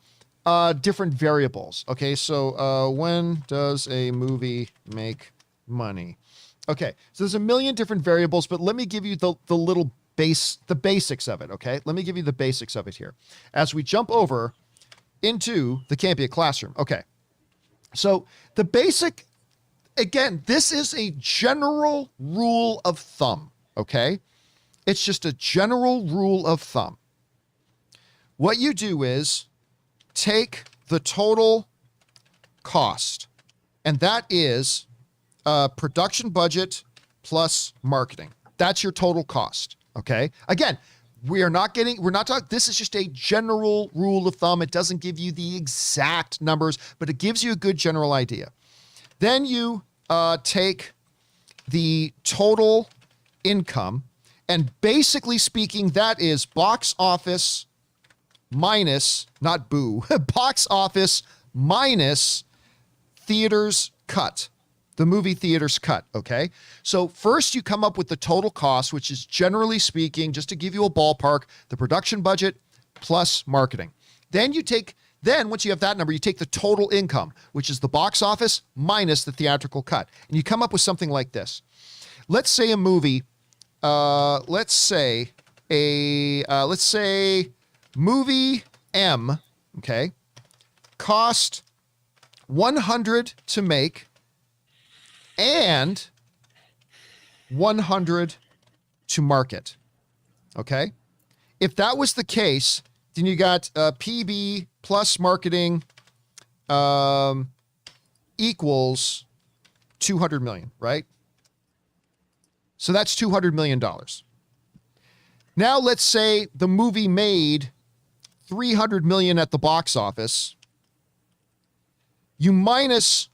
A: different variables. Okay, so when does a movie make money? Okay, so there's a million different variables, but let me give you the basics of it, okay? Let me give you the basics of it here. As we jump over into the Campea classroom. Okay, so the basic... Again, this is a general rule of thumb, okay? It's just a general rule of thumb. What you do is take the total cost, and that is production budget plus marketing. That's your total cost, okay? Again, we're not talking, this is just a general rule of thumb. It doesn't give you the exact numbers, but it gives you a good general idea. Then you take the total income, and basically speaking, that is box office minus, not boo, box office minus theater's cut, the movie theater's cut, okay? So first you come up with the total cost, which is generally speaking, just to give you a ballpark, the production budget plus marketing. Then once you have that number, you take the total income, which is the box office minus the theatrical cut. And you come up with something like this. Let's say a movie, let's say movie M, okay, cost 100 to make and 100 to market, okay? If that was the case, then you got PB plus marketing equals 200 million, right? So that's $200 million. Now let's say the movie made 300 million at the box office. You minus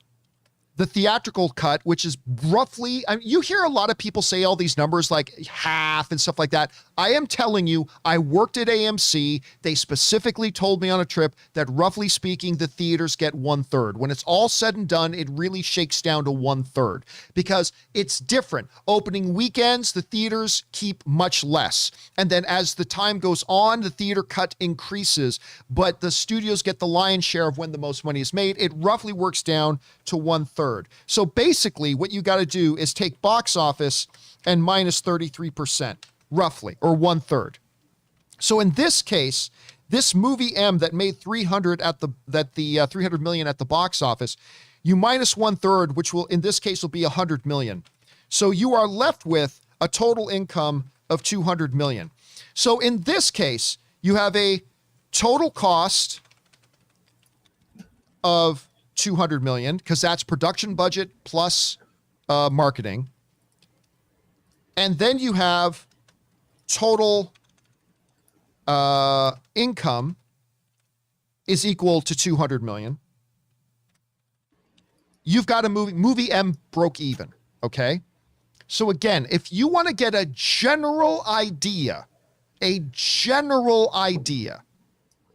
A: the theatrical cut, which is roughly, I mean, you hear a lot of people say all these numbers like half and stuff like that. I am telling you, I worked at AMC. They specifically told me on a trip that roughly speaking, the theaters get 1/3. When it's all said and done, it really shakes down to 1/3 because it's different. Opening weekends, the theaters keep much less. And then as the time goes on, the theater cut increases, but the studios get the lion's share of when the most money is made. It roughly works down to 1/3. So basically what you got to do is take box office and minus 33%, roughly, or 1/3. So in this case, this movie M that made 300 million at the box office, you minus 1/3, which will, in this case, will be 100 million. So you are left with a total income of 200 million. So in this case, you have a total cost of 200 million because that's production budget plus marketing. And then you have total income is equal to 200 million. You've got a movie M broke even, okay? So again, if you want to get a general idea,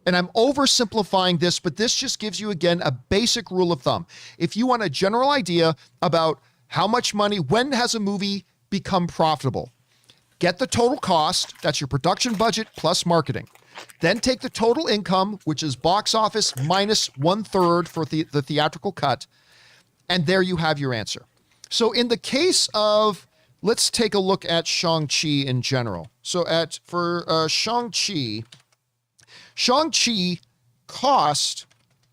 A: and I'm oversimplifying this, but this just gives you, again, a basic rule of thumb. If you want a general idea about how much money, when has a movie become profitable, get the total cost, that's your production budget plus marketing. Then take the total income, which is box office minus 1/3 for the theatrical cut, and there you have your answer. So in the case of, let's take a look at Shang-Chi in general. So for Shang-Chi cost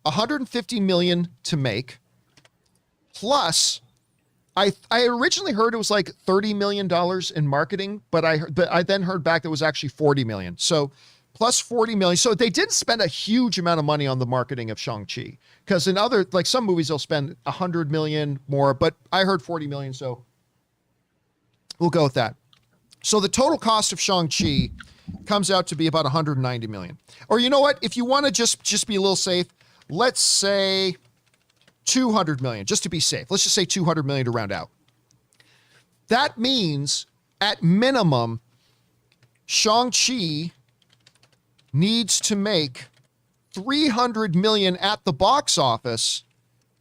A: 150 million to make, plus I originally heard it was like $30 million in marketing, but I then heard back that it was actually 40 million. So plus 40 million. So they didn't spend a huge amount of money on the marketing of Shang-Chi, because in other, like some movies, they'll spend 100 million more, but I heard 40 million. So we'll go with that. So the total cost of Shang-Chi comes out to be about 190 million. Or you know what? If you want to just be a little safe, let's say 200 million, just to be safe. Let's just say 200 million to round out. That means at minimum, Shang-Chi needs to make 300 million at the box office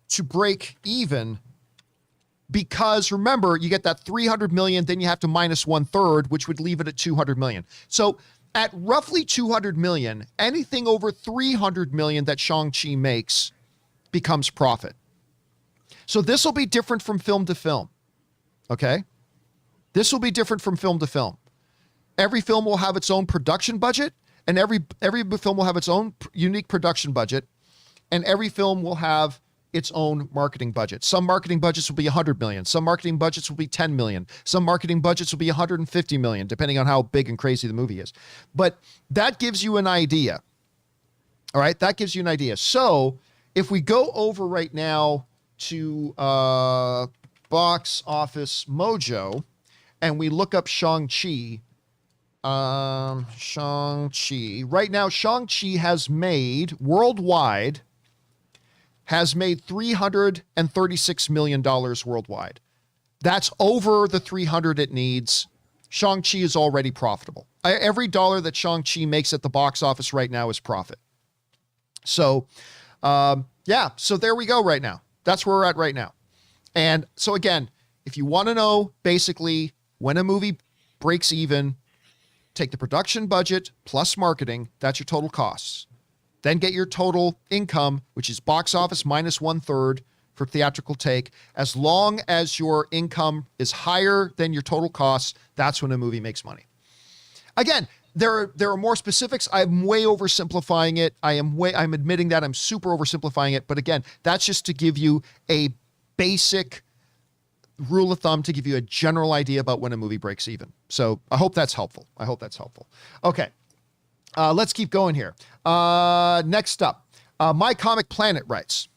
A: to break even, because remember, you get that 300 million, then you have to minus 1/3, which would leave it at 200 million. So at roughly 200 million, anything over 300 million that Shang-Chi makes becomes profit. So this will be different from film to film. Okay? This will be different from film to film. Every film will have its own production budget, and every film will have its own unique production budget, and every film will have its own marketing budget. Some marketing budgets will be 100 million. Some marketing budgets will be 10 million. Some marketing budgets will be 150 million, depending on how big and crazy the movie is. But that gives you an idea. All right, that gives you an idea. So if we go over right now to Box Office Mojo and we look up Shang-Chi, right now, Shang-Chi has made worldwide, has made $336 million worldwide. That's over the 300 it needs. Shang-Chi is already profitable. Every dollar that Shang-Chi makes at the box office right now is profit. So, yeah, so there we go right now. That's where we're at right now. And so again, if you want to know basically when a movie breaks even, take the production budget plus marketing, that's your total costs. Then get your total income, which is box office minus 1/3 for theatrical take. As long as your income is higher than your total costs, that's when a movie makes money. Again, there are more specifics. I'm way oversimplifying it. I'm admitting that I'm super oversimplifying it. But again, that's just to give you a basic rule of thumb, to give you a general idea about when a movie breaks even. So I hope that's helpful. Okay. Let's keep going here. Next up, My Comic Planet writes,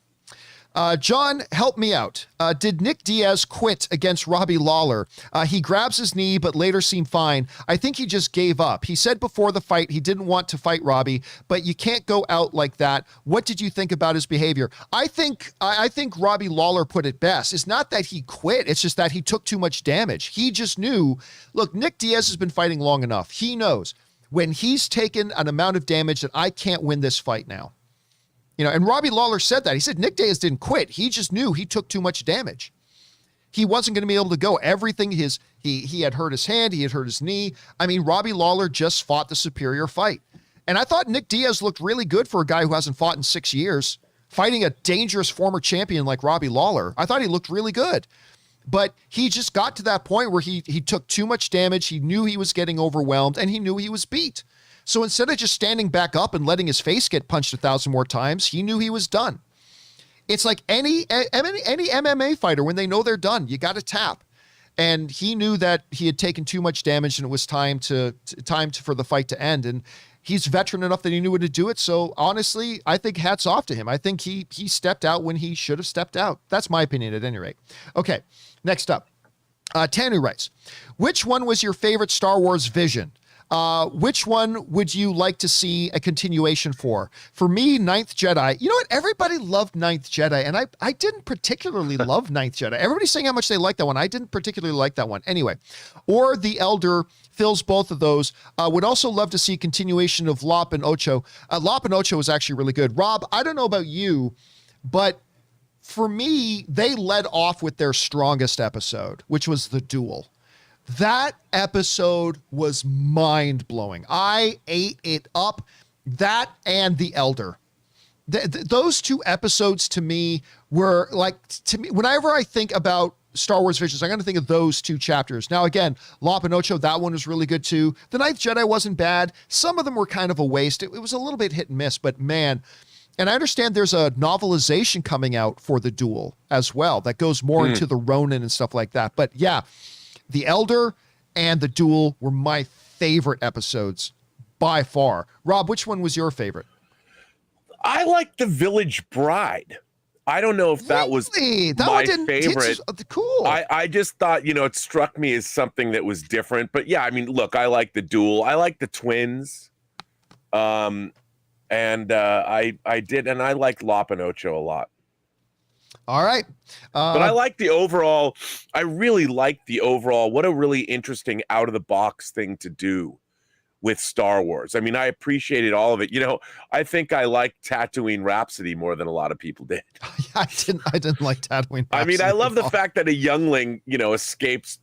A: John, help me out. Did Nick Diaz quit against Robbie Lawler? He grabs his knee, but later seemed fine. I think he just gave up. He said before the fight he didn't want to fight Robbie, but you can't go out like that. What did you think about his behavior? I think Robbie Lawler put it best. It's not that he quit. It's just that he took too much damage. He just knew, look, Nick Diaz has been fighting long enough. He knows when he's taken an amount of damage that I can't win this fight now. You know, and Robbie Lawler said that. He said Nick Diaz didn't quit. He just knew he took too much damage. He wasn't going to be able to go. Everything he had hurt his hand, he had hurt his knee. I mean, Robbie Lawler just fought the superior fight. And I thought Nick Diaz looked really good for a guy who hasn't fought in 6 years, fighting a dangerous former champion like Robbie Lawler. I thought he looked really good. But he just got to that point where he took too much damage. He knew he was getting overwhelmed, and he knew he was beat. So instead of just standing back up and letting his face get punched 1,000 more times, he knew he was done. It's like any MMA fighter, when they know they're done, you got to tap. And he knew that he had taken too much damage and it was time for the fight to end. And he's veteran enough that he knew when to do it. So honestly, I think hats off to him. I think he stepped out when he should have stepped out. That's my opinion at any rate. Okay, next up. Tanu writes, which one was your favorite Star Wars vision? Which one would you like to see a continuation for? For me, Ninth Jedi. You know what? Everybody loved Ninth Jedi, and I didn't particularly love Ninth Jedi. Everybody's saying how much they like that one. I didn't particularly like that one. Anyway, or The Elder fills both of those. Would also love to see a continuation of Lop and Ocho. Lop and Ocho was actually really good. Rob, I don't know about you, but for me, they led off with their strongest episode, which was The Duel. That episode was mind-blowing. I ate it up. That and The Elder. Those two episodes to me were like, whenever I think about Star Wars Visions, I'm going to think of those two chapters. Now, again, Lop and Ocho, that one was really good too. The Ninth Jedi wasn't bad. Some of them were kind of a waste. It was a little bit hit and miss, but man, and I understand there's a novelization coming out for The Duel as well that goes more into the Ronin and stuff like that. But yeah, The Elder and The Duel were my favorite episodes by far. Rob, which one was your favorite?
B: I like The Village Bride. I don't know if that was
A: That
B: my
A: one didn't
B: favorite.
A: Cool.
B: I just thought, it struck me as something that was different. But yeah, I mean, look, I like the duel. I like the twins. I did, and I liked Lapenocho a lot.
A: All right.
B: But I like the overall. I really like the overall. What a really interesting out of the box thing to do with Star Wars. I mean, I appreciated all of it. I think I liked Tatooine Rhapsody more than a lot of people did.
A: I didn't like Tatooine Rhapsody.
B: I mean, I love the fact that a youngling, escapes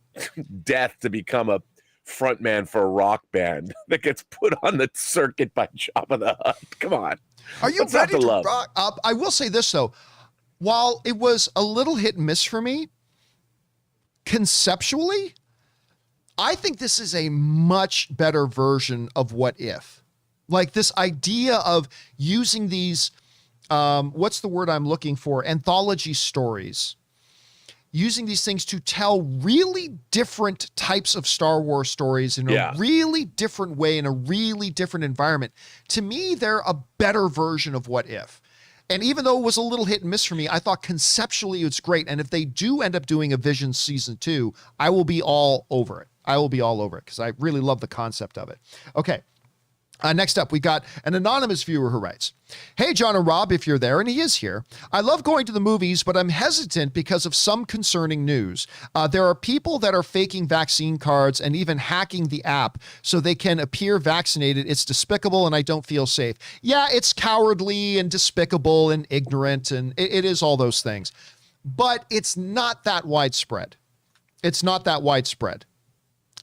B: death to become a frontman for a rock band that gets put on the circuit by Jabba the Hutt. Come on.
A: Are you ready to rock up? I will say this, though. While it was a little hit and miss for me, conceptually, I think this is a much better version of What If. Like this idea of using these, what's the word I'm looking for? Anthology stories. Using these things to tell really different types of Star Wars stories in a really different way, in a really different environment. To me, they're a better version of What If. And even though it was a little hit and miss for me, I thought conceptually it's great. And if they do end up doing a Vision season 2, I will be all over it. I will be all over it because I really love the concept of it. Okay. Next up, we got an anonymous viewer who writes, "Hey, John and Rob, if you're there," and he is here, "I love going to the movies, but I'm hesitant because of some concerning news. There are people that are faking vaccine cards and even hacking the app so they can appear vaccinated. It's despicable and I don't feel safe." Yeah, it's cowardly and despicable and ignorant, and it is all those things. But it's not that widespread. It's not that widespread.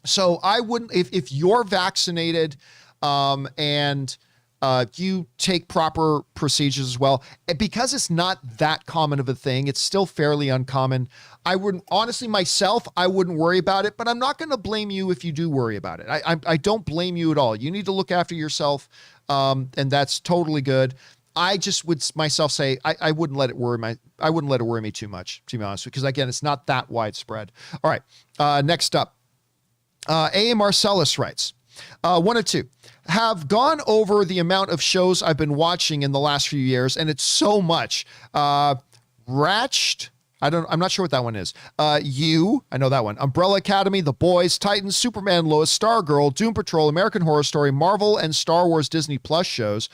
A: So I wouldn't, if you're vaccinated, and you take proper procedures as well, because it's not that common of a thing, it's still fairly uncommon. I wouldn't, honestly, myself, I wouldn't worry about it, but I'm not going to blame you if you do worry about it. I don't blame you at all. You need to look after yourself, and that's totally good. I just would myself say I wouldn't let it worry me too much, to be honest, because again, it's not that widespread. All right, next up, A. Marcellus writes, one or two, have gone over the amount of shows I've been watching in the last few years, and it's so much. Ratched, I'm not sure what that one is. I know that one. Umbrella Academy, The Boys, Titans, Superman, Lois, Stargirl, Doom Patrol, American Horror Story, Marvel, and Star Wars Disney Plus shows.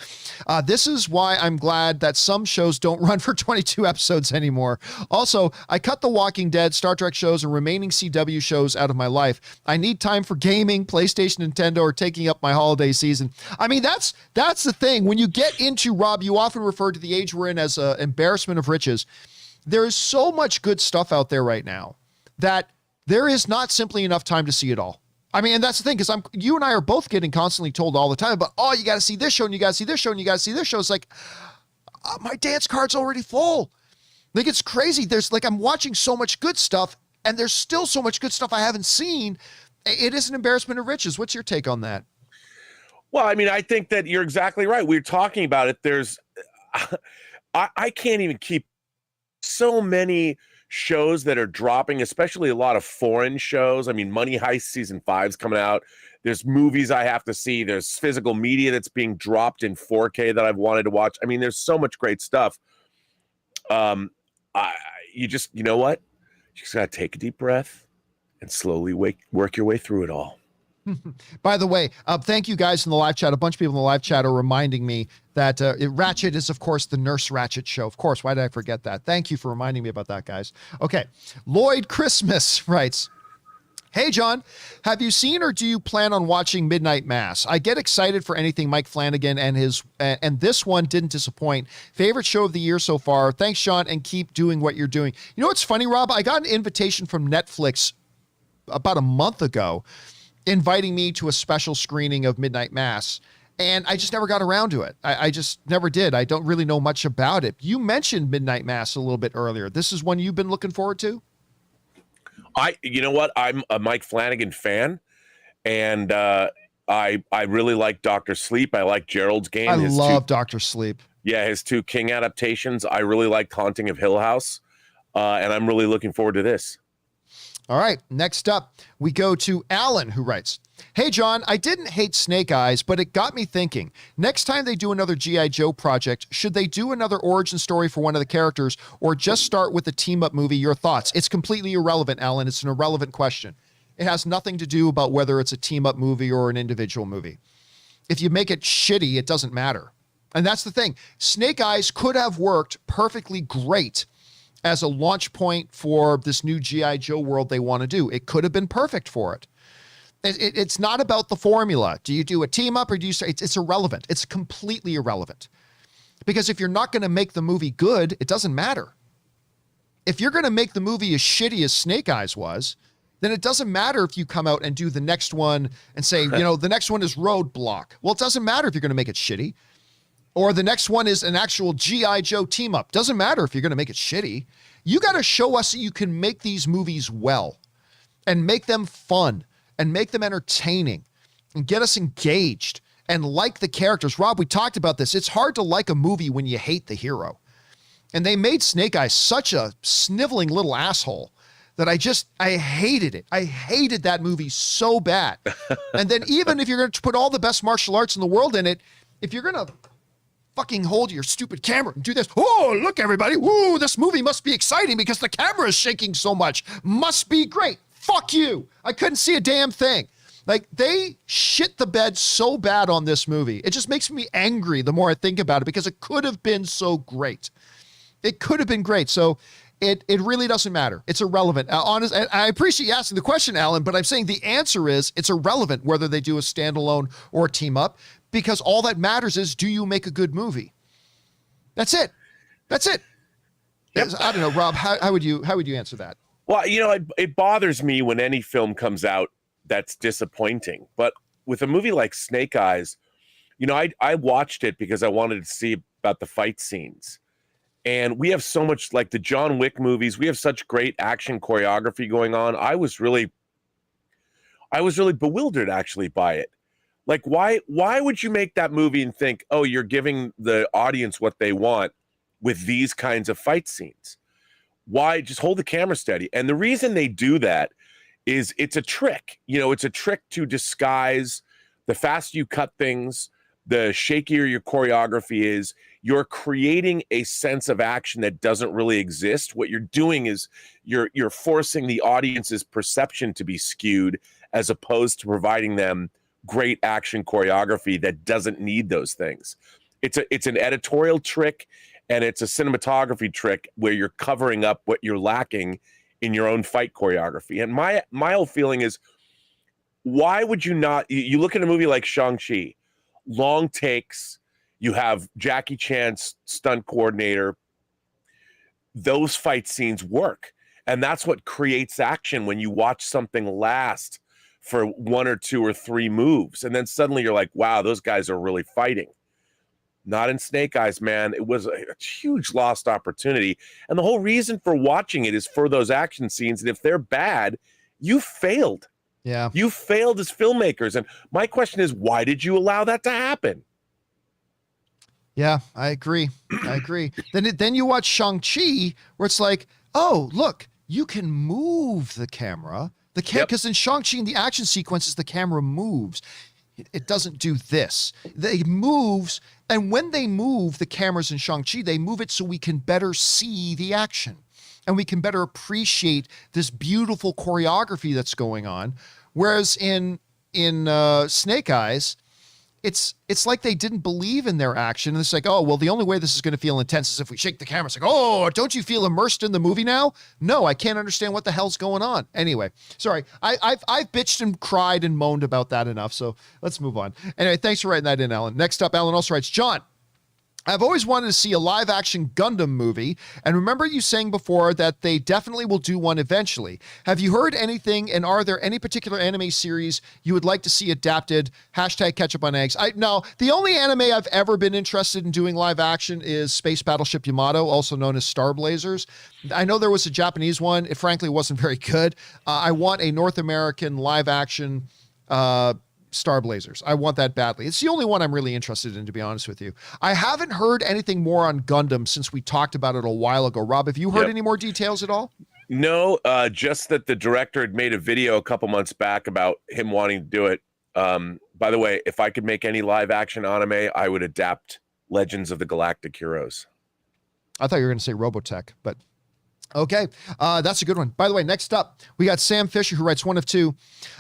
A: This is why I'm glad that some shows don't run for 22 episodes anymore. Also, I cut The Walking Dead, Star Trek shows, and remaining CW shows out of my life. I need time for gaming, PlayStation, Nintendo, or taking up my holiday season. I mean, that's the thing. When you get into, Rob, you often refer to the age we're in as an embarrassment of riches. There is so much good stuff out there right now that there is not simply enough time to see it all. I mean, and that's the thing, because you and I are both getting constantly told all the time about, oh, you got to see this show, and you got to see this show, and you got to see this show. It's like, my dance card's already full. Like, it's crazy. There's like, I'm watching so much good stuff, and there's still so much good stuff I haven't seen. It is an embarrassment of riches. What's your take on that?
B: Well, I mean, I think that you're exactly right. We're talking about it. There's, I can't even keep so many shows that are dropping, especially a lot of foreign shows. I mean, Money Heist season 5 is coming out. There's movies I have to see. There's physical media that's being dropped in 4K that I've wanted to watch. I mean, there's so much great stuff. You know what? You just got to take a deep breath and slowly work your way through it all.
A: By the way, thank you guys in the live chat. A bunch of people in the live chat are reminding me that Ratchet is, of course, the Nurse Ratchet show. Of course, why did I forget that? Thank you for reminding me about that, guys. Okay, Lloyd Christmas writes, "Hey, John, have you seen or do you plan on watching Midnight Mass? I get excited for anything Mike Flanagan and this one didn't disappoint. Favorite show of the year so far. Thanks, John, and keep doing what you're doing." You know what's funny, Rob? I got an invitation from Netflix about a month ago inviting me to a special screening of Midnight Mass, and I just never got around to it. I just never did. I don't really know much about it. You mentioned Midnight Mass a little bit earlier. This is one you've been looking forward to?
B: You know what? I'm a Mike Flanagan fan, and I really like Dr. Sleep. I like Gerald's Game.
A: I love Dr. Sleep.
B: Yeah, his 2 King adaptations. I really like Haunting of Hill House, and I'm really looking forward to this.
A: All right, next up, we go to Alan, who writes, "Hey, John, I didn't hate Snake Eyes, but it got me thinking. Next time they do another G.I. Joe project, should they do another origin story for one of the characters or just start with the team-up movie? Your thoughts?" It's completely irrelevant, Alan. It's an irrelevant question. It has nothing to do about whether it's a team-up movie or an individual movie. If you make it shitty, it doesn't matter. And that's the thing. Snake Eyes could have worked perfectly great as a launch point for this new G.I. Joe world they want to do. It could have been perfect for it. It's not about the formula. Do you do a team up or do you say it's irrelevant? It's completely irrelevant. Because if you're not going to make the movie good, it doesn't matter. If you're going to make the movie as shitty as Snake Eyes was, then it doesn't matter if you come out and do the next one and say, the next one is Roadblock. Well, it doesn't matter if you're going to make it shitty. Or the next one is an actual G.I. Joe team up. Doesn't matter if you're going to make it shitty. You got to show us that you can make these movies well and make them fun and make them entertaining and get us engaged and like the characters. Rob, we talked about this. It's hard to like a movie when you hate the hero. And they made Snake Eyes such a sniveling little asshole that I hated it. I hated that movie so bad. And then even if you're going to put all the best martial arts in the world in it, if you're going to fucking hold your stupid camera and do this. Oh, look, everybody. Woo, this movie must be exciting because the camera is shaking so much. Must be great. Fuck you. I couldn't see a damn thing. Like, they shit the bed so bad on this movie. It just makes me angry the more I think about it because it could have been so great. It could have been great. So it really doesn't matter. It's irrelevant. I appreciate you asking the question, Alan, but I'm saying the answer is it's irrelevant whether they do a standalone or a team up. Because all that matters is, do you make a good movie? That's it. That's it. Yep. I don't know, Rob, how would you answer that?
B: Well, it bothers me when any film comes out that's disappointing. But with a movie like Snake Eyes, I watched it because I wanted to see about the fight scenes. And we have so much, like the John Wick movies, we have such great action choreography going on. I was really bewildered actually by it. Like, why would you make that movie and think, oh, you're giving the audience what they want with these kinds of fight scenes? Why? Just hold the camera steady. And the reason they do that is it's a trick. It's a trick to disguise the faster you cut things, the shakier your choreography is. You're creating a sense of action that doesn't really exist. What you're doing is you're forcing the audience's perception to be skewed as opposed to providing them great action choreography that doesn't need those things. It's an editorial trick and it's a cinematography trick where you're covering up what you're lacking in your own fight choreography. And my whole feeling is, why would you not? You look at a movie like Shang-Chi, long takes, you have Jackie Chan's stunt coordinator. Those fight scenes work. And that's what creates action when you watch something last for one or two or three moves. And then suddenly you're like, wow, those guys are really fighting. Not in Snake Eyes, man. It was a huge lost opportunity. And the whole reason for watching it is for those action scenes. And if they're bad, you failed.
A: Yeah.
B: You failed as filmmakers. And my question is, why did you allow that to happen?
A: Yeah, I agree. Then you watch Shang-Chi where it's like, oh, look, you can move the camera. Because in Shang-Chi, in the action sequences, the camera moves. It doesn't do this. It moves, and when they move the cameras in Shang-Chi, they move it so we can better see the action. And we can better appreciate this beautiful choreography that's going on. Whereas in Snake Eyes, it's like they didn't believe in their action. And it's like, oh, well, the only way this is going to feel intense is if we shake the camera. It's like, oh, don't you feel immersed in the movie now? No, I can't understand what the hell's going on. Anyway, sorry. I've bitched and cried and moaned about that enough. So let's move on. Anyway, thanks for writing that in, Alan. Next up, Alan also writes, John, I've always wanted to see a live-action Gundam movie, and remember you saying before that they definitely will do one eventually. Have you heard anything, and are there any particular anime series you would like to see adapted? Hashtag ketchup on eggs. No, the only anime I've ever been interested in doing live-action is Space Battleship Yamato, also known as Star Blazers. I know there was a Japanese one. It frankly wasn't very good. I want a North American live-action Star Blazers. I want that badly. It's the only one I'm really interested in, to be honest with you. I haven't heard anything more on Gundam since we talked about it a while ago. Rob, have you heard any more details at all?
B: No, just that the director had made a video a couple months back about him wanting to do it. By the way, if I could make any live action anime, I would adapt Legends of the Galactic Heroes.
A: I thought you were going to say Robotech, but okay. That's a good one. By the way, next up, we got Sam Fisher, who writes one of two.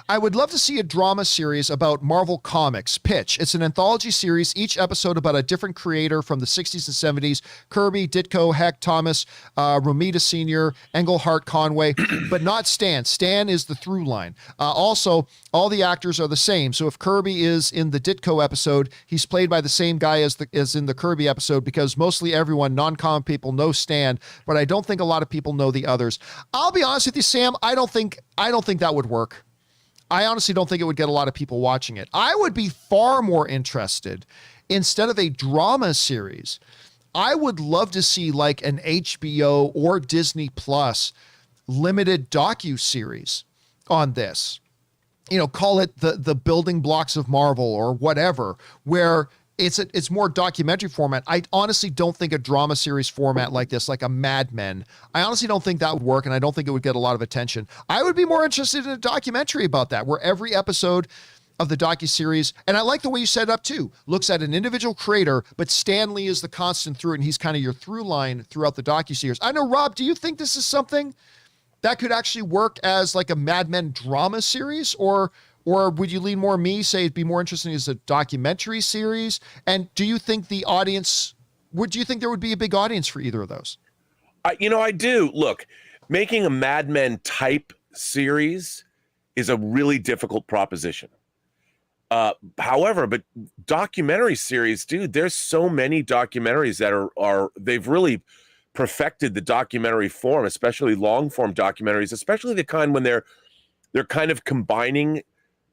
A: I would love to see a drama series about Marvel Comics. Pitch. It's an anthology series, each episode about a different creator from the 60s and 70s. Kirby, Ditko, Heck, Thomas, Romita Sr., Englehart, Conway, but not Stan. Stan is the through line. Also, all the actors are the same. So if Kirby is in the Ditko episode, he's played by the same guy as in the Kirby episode, because mostly everyone, non-comic people, know Stan, but I don't think a lot of people know the others. I'll be honest with you, Sam, I don't think that would work. I honestly don't think it would get a lot of people watching it. I would be far more interested, instead of a drama series, I would love to see like an HBO or Disney Plus limited docu-series on this. You know, call it the building blocks of Marvel or whatever, where it's more documentary format. I honestly don't think a drama series format like this, like a Mad Men, I honestly don't think that would work, and I don't think it would get a lot of attention. I would be more interested in a documentary about that, where every episode of the docuseries, and I like the way you set it up too, looks at an individual creator, but Stan Lee is the constant through it, and he's kind of your through line throughout the docuseries. I know, Rob, do you think this is something that could actually work as like a Mad Men drama series, or would you lean more me, say it'd be more interesting as a documentary series? And do you think the audience, do you think there would be a big audience for either of those?
B: I do. Look, making a Mad Men type series is a really difficult proposition. However, but documentary series, dude, there's so many documentaries that are they've really perfected the documentary form, especially long form documentaries, especially the kind when they're kind of combining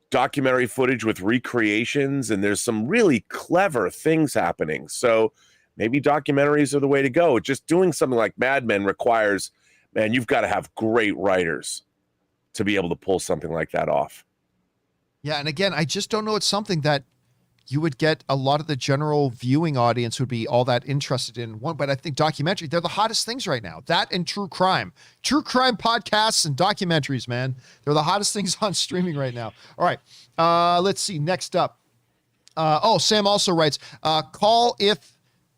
B: documentary footage with recreations, and there's some really clever things happening. So maybe documentaries are the way to go. Just doing something like Mad Men requires, man, you've got to have great writers to be able to pull something like that off.
A: Yeah, and again, I just don't know it's something that you would get a lot of the general viewing audience would be all that interested in. One, but I think documentary, they're the hottest things right now. That and true crime podcasts and documentaries, man. They're the hottest things on streaming right now. All right. Let's see. Next up. Sam also writes, call if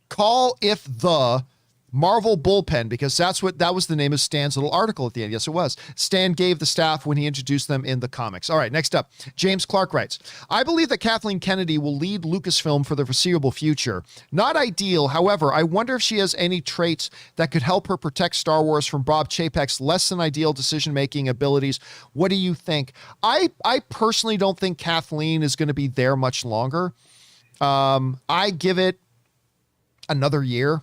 A: the Marvel bullpen, because that was the name of Stan's little article at the end. Yes, it was. Stan gave the staff when he introduced them in the comics. All right, next up, James Clark writes, I believe that Kathleen Kennedy will lead Lucasfilm for the foreseeable future. Not ideal, however, I wonder if she has any traits that could help her protect Star Wars from Bob Chapek's less than ideal decision-making abilities. What do you think? I personally don't think Kathleen is going to be there much longer. I give it another year.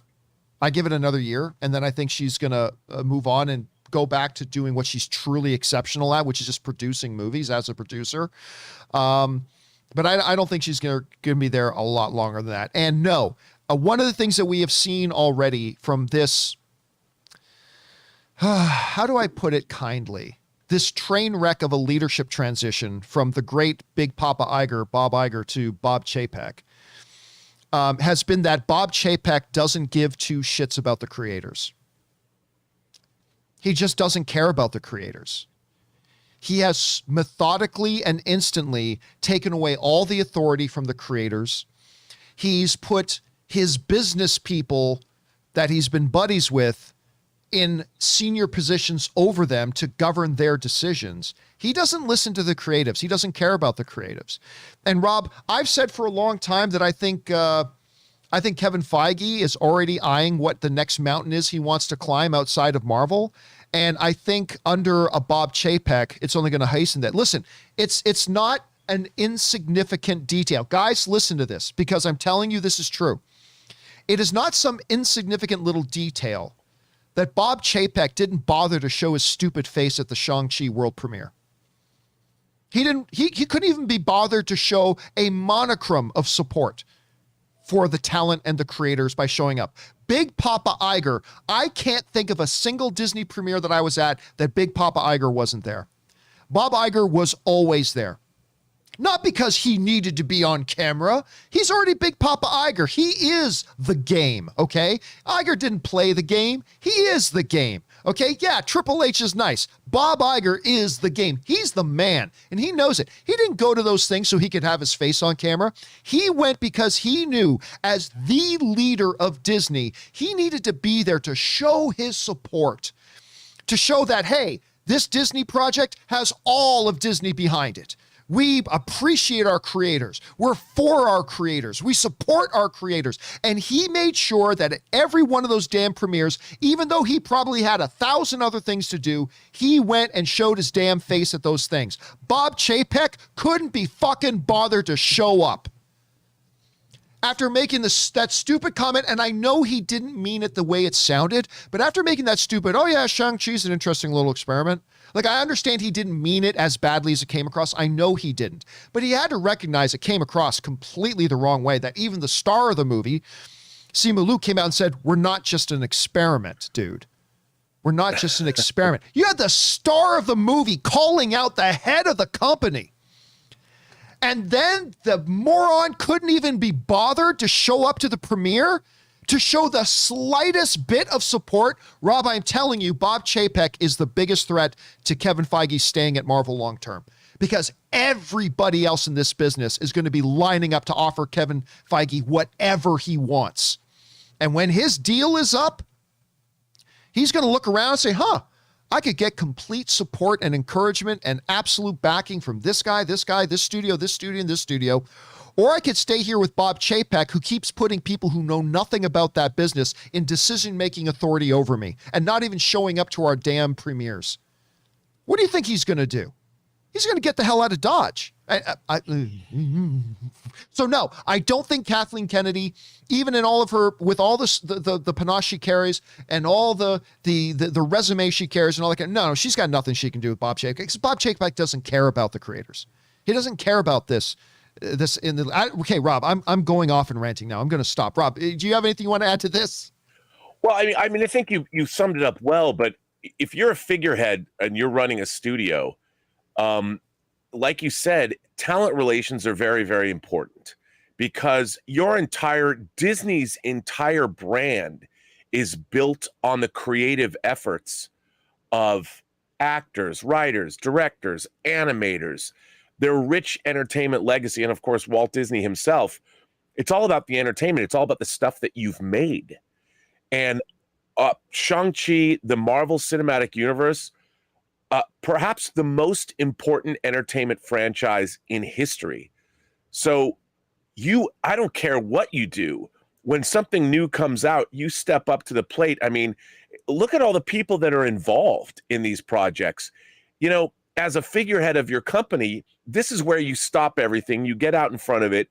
A: And then I think she's going to move on and go back to doing what she's truly exceptional at, which is just producing movies as a producer. But I don't think she's going to be there a lot longer than that. And no, one of the things that we have seen already from this, how do I put it kindly? This train wreck of a leadership transition from the great Big Papa Iger, Bob Iger, to Bob Chapek. Has been that Bob Chapek doesn't give two shits about the creators. He just doesn't care about the creators. He has methodically and instantly taken away all the authority from the creators. He's put his business people that he's been buddies with in senior positions over them to govern their decisions. He doesn't listen to the creatives. He doesn't care about the creatives. And Rob, I've said for a long time that I think Kevin Feige is already eyeing what the next mountain is he wants to climb outside of Marvel. And I think under a Bob Chapek, it's only going to hasten that. Listen, it's not an insignificant detail. Guys, listen to this, because I'm telling you this is true. It is not some insignificant little detail that Bob Chapek didn't bother to show his stupid face at the Shang-Chi world premiere. He couldn't even be bothered to show a monochrome of support for the talent and the creators by showing up. Big Papa Iger, I can't think of a single Disney premiere that I was at that Big Papa Iger wasn't there. Bob Iger was always there. Not because he needed to be on camera. He's already Big Papa Iger. He is the game, okay? Iger didn't play the game. He is the game. Okay, yeah, Triple H is nice. Bob Iger is the game. He's the man, and he knows it. He didn't go to those things so he could have his face on camera. He went because he knew, as the leader of Disney, he needed to be there to show his support, to show that, hey, this Disney project has all of Disney behind it. We appreciate our creators. We're for our creators. We support our creators. And he made sure that at every one of those damn premieres, even though he probably had 1,000 other things to do, he went and showed his damn face at those things. Bob Chapek couldn't be fucking bothered to show up. After making that stupid comment, and I know he didn't mean it the way it sounded, but after making that stupid, oh yeah, Shang-Chi's an interesting little experiment. Like, I understand he didn't mean it as badly as it came across. I know he didn't. But he had to recognize it came across completely the wrong way, that even the star of the movie, Simu Liu, came out and said, we're not just an experiment, dude. We're not just an experiment. You had the star of the movie calling out the head of the company. And then the moron couldn't even be bothered to show up to the premiere to show the slightest bit of support. Rob, I'm telling you, Bob Chapek is the biggest threat to Kevin Feige staying at Marvel long term, because everybody else in this business is going to be lining up to offer Kevin Feige whatever he wants. And when his deal is up, he's going to look around and say, I could get complete support and encouragement and absolute backing from this guy, this studio, and this studio. Or I could stay here with Bob Chapek, who keeps putting people who know nothing about that business in decision-making authority over me and not even showing up to our damn premieres. What do you think he's going to do? He's going to get the hell out of Dodge. So no, I don't think Kathleen Kennedy, even in all of her, with all this, the panache she carries and all the resume she carries and all that, no, she's got nothing she can do with Bob Chapek, because Bob Chapek doesn't care about the creators. He doesn't care about this. Okay, Rob, I'm going off and ranting now. I'm going to stop. Rob, do you have anything you want to add to this?
B: Well, I mean, I think you summed it up well. But if you're a figurehead and you're running a studio, like you said, talent relations are very, very important, because Disney's entire brand is built on the creative efforts of actors, writers, directors, animators, their rich entertainment legacy. And of course, Walt Disney himself. It's all about the entertainment. It's all about the stuff that you've made. And Shang-Chi, the Marvel Cinematic Universe, perhaps the most important entertainment franchise in history. So I don't care what you do. When something new comes out, you step up to the plate. I mean, look at all the people that are involved in these projects. You know, as a figurehead of your company, this is where you stop everything. You get out in front of it,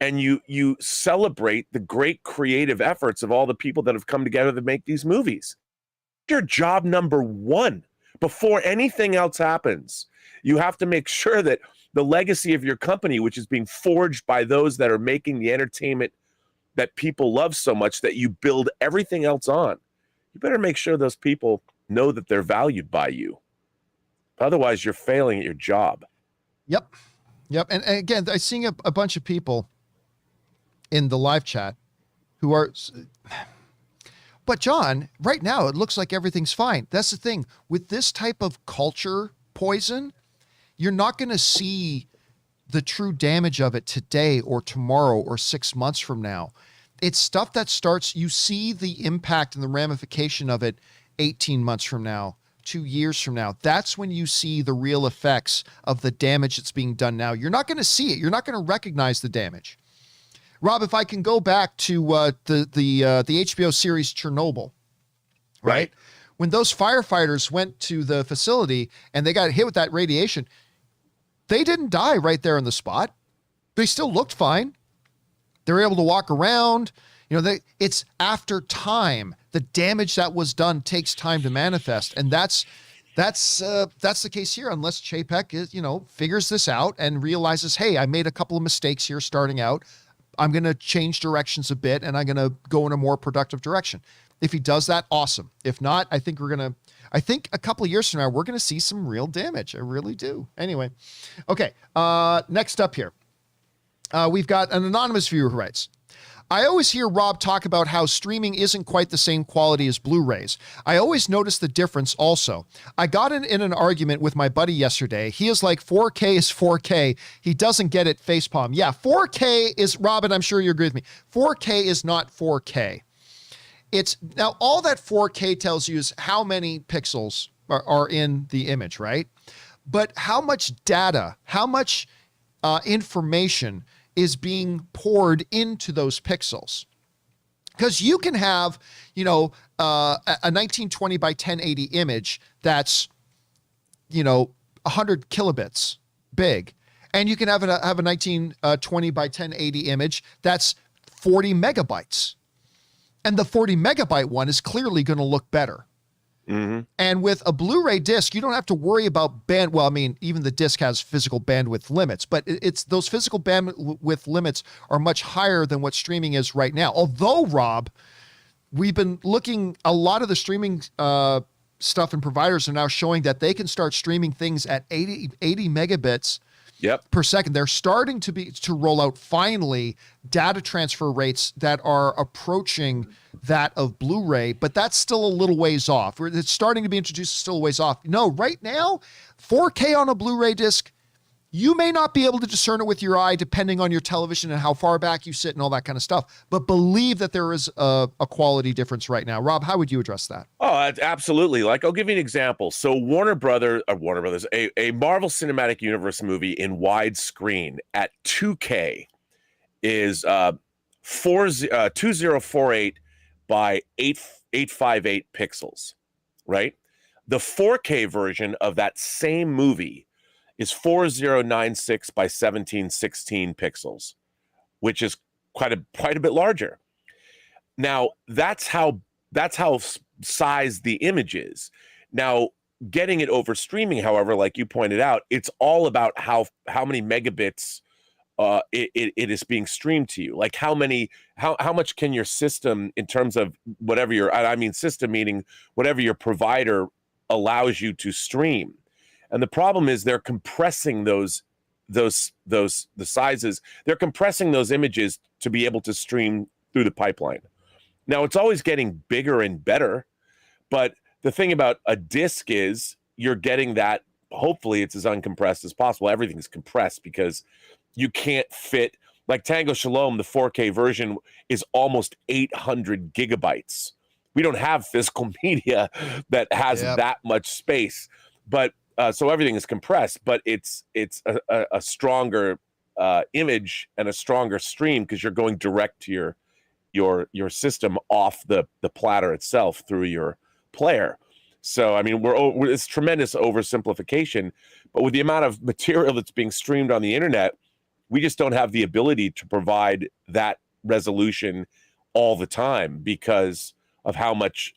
B: and you celebrate the great creative efforts of all the people that have come together to make these movies. Your job number one. Before anything else happens, you have to make sure that the legacy of your company, which is being forged by those that are making the entertainment that people love so much, that you build everything else on, you better make sure those people know that they're valued by you. Otherwise, you're failing at your job.
A: Yep. And again, I'm seeing a bunch of people in the live chat who are... But John, right now, it looks like everything's fine. That's the thing. With this type of culture poison, you're not going to see the true damage of it today or tomorrow or 6 months from now. It's stuff that starts, you see the impact and the ramification of it 18 months from now, 2 years from now. That's when you see the real effects of the damage that's being done now. You're not going to see it. You're not going to recognize the damage. Rob, if I can go back to the HBO series Chernobyl, right? When those firefighters went to the facility and they got hit with that radiation, they didn't die right there on the spot. They still looked fine. They were able to walk around. You know, it's after time. The damage that was done takes time to manifest, and that's the case here. Unless Chapek figures this out and realizes, hey, I made a couple of mistakes here starting out. I'm going to change directions a bit, and I'm going to go in a more productive direction. If he does that, awesome. If not, I think a couple of years from now, we're going to see some real damage. I really do. Anyway. Okay. Next up here, we've got an anonymous viewer who writes, I always hear Rob talk about how streaming isn't quite the same quality as Blu-rays. I always notice the difference also. I got in an argument with my buddy yesterday. He is like, 4K is 4K. He doesn't get it, facepalm. Yeah, 4K is, Robin, I'm sure you agree with me. 4K is not 4K. It's now all that 4K tells you is how many pixels are in the image, right? But how much data, how much information is being poured into those pixels? Because you can have, a 1920 by 1080 image that's, 100 kilobits big, and you can have a 1920 by 1080 image that's 40 megabytes. And the 40 megabyte one is clearly going to look better. Mm-hmm. And with a Blu-ray disc, you don't have to worry about well, I mean, even the disc has physical bandwidth limits, but it's those physical bandwidth limits are much higher than what streaming is right now. Although, Rob, we've been looking, a lot of the streaming stuff and providers are now showing that they can start streaming things at 80 megabits per second. They're starting to roll out finally data transfer rates that are approaching that of Blu-ray, but that's still a little ways off. It's starting to be introduced, still a ways off. No, right now, 4K on a Blu-ray disc, you may not be able to discern it with your eye depending on your television and how far back you sit and all that kind of stuff, but believe that there is a quality difference right now. Rob, how would you address that?
B: Oh, absolutely. Like, I'll give you an example. So Warner Brothers, a Marvel Cinematic Universe movie in widescreen at 2K is 2048 by 858 pixels, right? The 4K version of that same movie is 4096 by 1716 pixels, which is quite a bit larger. Now, that's how size the image is. Now, getting it over streaming, however, like you pointed out, it's all about how many megabits it is being streamed to you. Like how much can your system, in terms of whatever system meaning whatever your provider allows you to stream. And the problem is they're compressing the sizes. They're compressing those images to be able to stream through the pipeline. Now, it's always getting bigger and better, but the thing about a disc is you're getting that, hopefully it's as uncompressed as possible. Everything's compressed because you can't fit, like Tango Shalom, the 4K version is almost 800 gigabytes. We don't have physical media that has that much space, but so everything is compressed, but it's a stronger image and a stronger stream because you're going direct to your system off the platter itself through your player. So, I mean, it's tremendous oversimplification, but with the amount of material that's being streamed on the internet, we just don't have the ability to provide that resolution all the time because of how much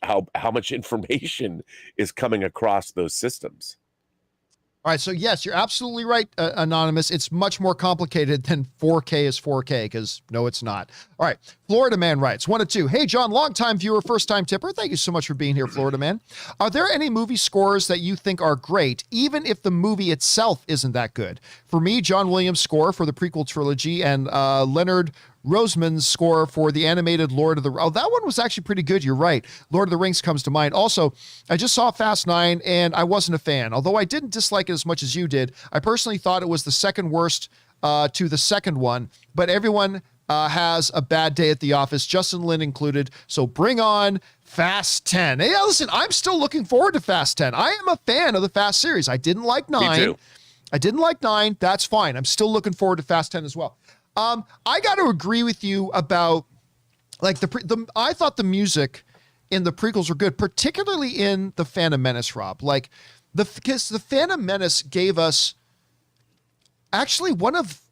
B: information is coming across those systems.
A: All right, so yes, you're absolutely right, Anonymous. It's much more complicated than 4K is 4K, because no, it's not. All right, Florida Man writes, 1 of 2. Hey, John, longtime viewer, first-time tipper. Thank you so much for being here, Florida Man. Are there any movie scores that you think are great, even if the movie itself isn't that good? For me, John Williams' score for the prequel trilogy and Leonard Roseman's score for the animated Lord of the... Oh, that one was actually pretty good. You're right. Lord of the Rings comes to mind. Also, I just saw Fast 9 and I wasn't a fan. Although I didn't dislike it as much as you did, I personally thought it was the second worst to the second one. But everyone has a bad day at the office, Justin Lin included. So bring on Fast 10. Hey, listen, I'm still looking forward to Fast 10. I am a fan of the Fast series. I didn't like 9.
B: Me too.
A: I didn't like 9. That's fine. I'm still looking forward to Fast 10 as well. I got to agree with you about, like, I thought the music in the prequels were good, particularly in The Phantom Menace, Rob. Like, because the Phantom Menace gave us actually one of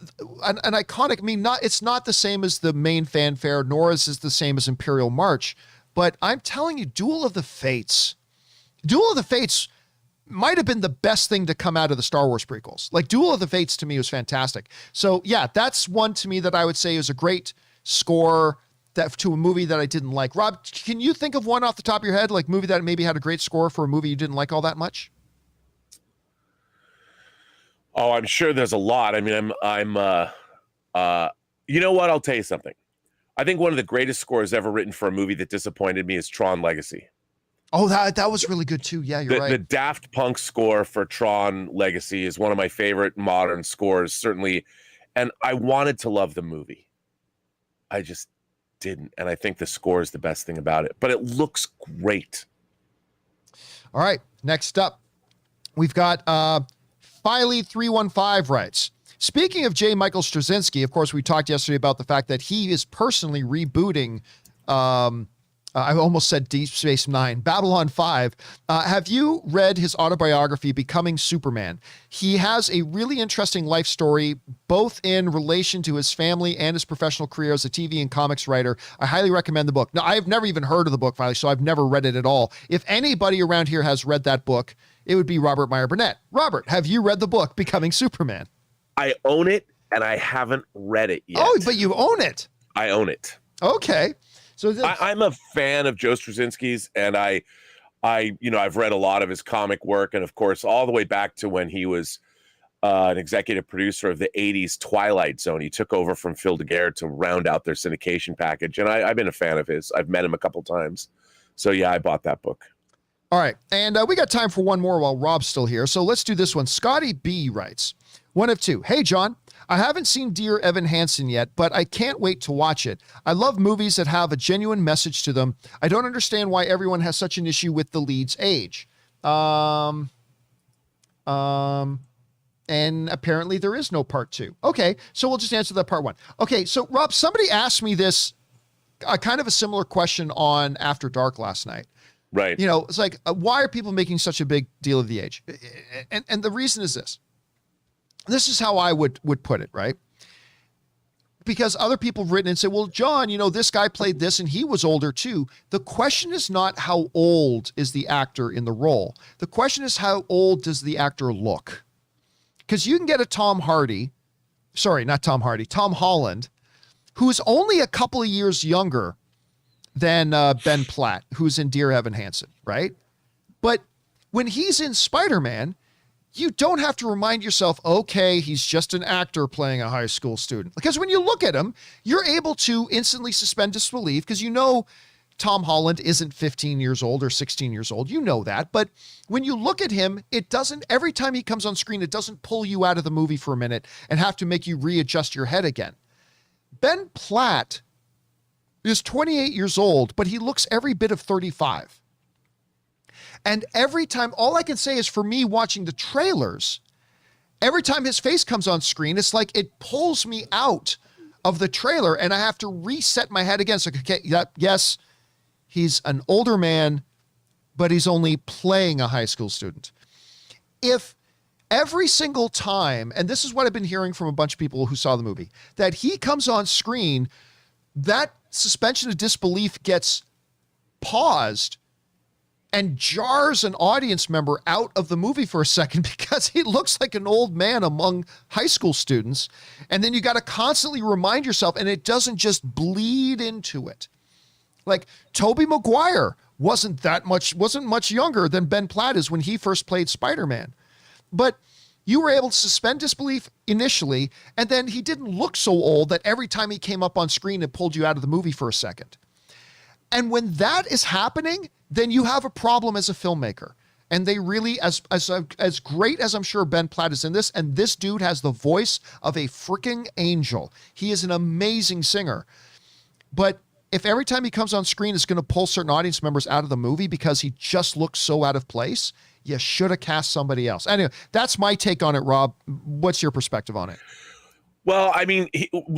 A: an iconic, I mean, it's not the same as the main fanfare, nor is it the same as Imperial March, but I'm telling you, Duel of the Fates might have been the best thing to come out of the Star Wars prequels. Like, Duel of the Fates to me was fantastic. So yeah, that's one to me that I would say is a great score to a movie that I didn't like. Rob, can you think of one off the top of your head, like movie that maybe had a great score for a movie you didn't like all that much?
B: Oh, I'm sure there's a lot. I mean, I'm you know what? I'll tell you something. I think one of the greatest scores ever written for a movie that disappointed me is Tron Legacy.
A: Oh, that was really good too. Yeah, you're right.
B: The Daft Punk score for Tron Legacy is one of my favorite modern scores, certainly. And I wanted to love the movie. I just didn't. And I think the score is the best thing about it. But it looks great.
A: All right. Next up, we've got Filey315 writes, speaking of J. Michael Straczynski, of course, we talked yesterday about the fact that he is personally rebooting I almost said Deep Space Nine, Babylon 5. Have you read his autobiography, Becoming Superman? He has a really interesting life story, both in relation to his family and his professional career as a TV and comics writer. I highly recommend the book. Now, I've never even heard of the book, Filey, so I've never read it at all. If anybody around here has read that book, it would be Robert Meyer Burnett. Robert, have you read the book, Becoming Superman?
B: I own it, and I haven't read it yet.
A: Oh, but you own it.
B: I own it.
A: Okay. So
B: I'm a fan of Joe Straczynski's, and I've read a lot of his comic work, and of course, all the way back to when he was an executive producer of the '80s Twilight Zone. He took over from Phil DeGuerre to round out their syndication package, and I've been a fan of his. I've met him a couple times, so yeah, I bought that book.
A: All right, and we got time for one more while Rob's still here, so let's do this one. Scotty B writes, one of two. Hey, John. I haven't seen Dear Evan Hansen yet, but I can't wait to watch it. I love movies that have a genuine message to them. I don't understand why everyone has such an issue with the lead's age. And apparently there is no part 2. Okay, so we'll just answer that part 1. Okay, so Rob, somebody asked me this, kind of a similar question on After Dark last night.
B: Right.
A: You know, it's like, why are people making such a big deal of the age? And the reason is this. This is how I would put it, right? Because other people have written and say, well, John, you know, this guy played this and he was older too. The question is not how old is the actor in the role. The question is how old does the actor look? Because you can get a Tom Holland, who is only a couple of years younger than Ben Platt, who's in Dear Evan Hansen, right? But when he's in Spider-Man, you don't have to remind yourself, okay, he's just an actor playing a high school student. Because when you look at him, you're able to instantly suspend disbelief because you know Tom Holland isn't 15 years old or 16 years old. You know that. But when you look at him, it doesn't, every time he comes on screen, it doesn't pull you out of the movie for a minute and have to make you readjust your head again. Ben Platt is 28 years old, but he looks every bit of 35. And every time, all I can say is for me watching the trailers, every time his face comes on screen, it's like it pulls me out of the trailer and I have to reset my head again. So, okay, yes, he's an older man, but he's only playing a high school student. If every single time, and this is what I've been hearing from a bunch of people who saw the movie, that he comes on screen, that suspension of disbelief gets paused and jars an audience member out of the movie for a second because he looks like an old man among high school students. And then you got to constantly remind yourself, and it doesn't just bleed into it. Like Tobey Maguire wasn't much younger than Ben Platt is when he first played Spider-Man. But you were able to suspend disbelief initially, and then he didn't look so old that every time he came up on screen, it pulled you out of the movie for a second. And when that is happening, then you have a problem as a filmmaker. And they really, as great as I'm sure Ben Platt is in this, and this dude has the voice of a freaking angel. He is an amazing singer. But if every time he comes on screen it's going to pull certain audience members out of the movie because he just looks so out of place, you should have cast somebody else. Anyway, that's my take on it, Rob. What's your perspective on it?
B: Well, I mean,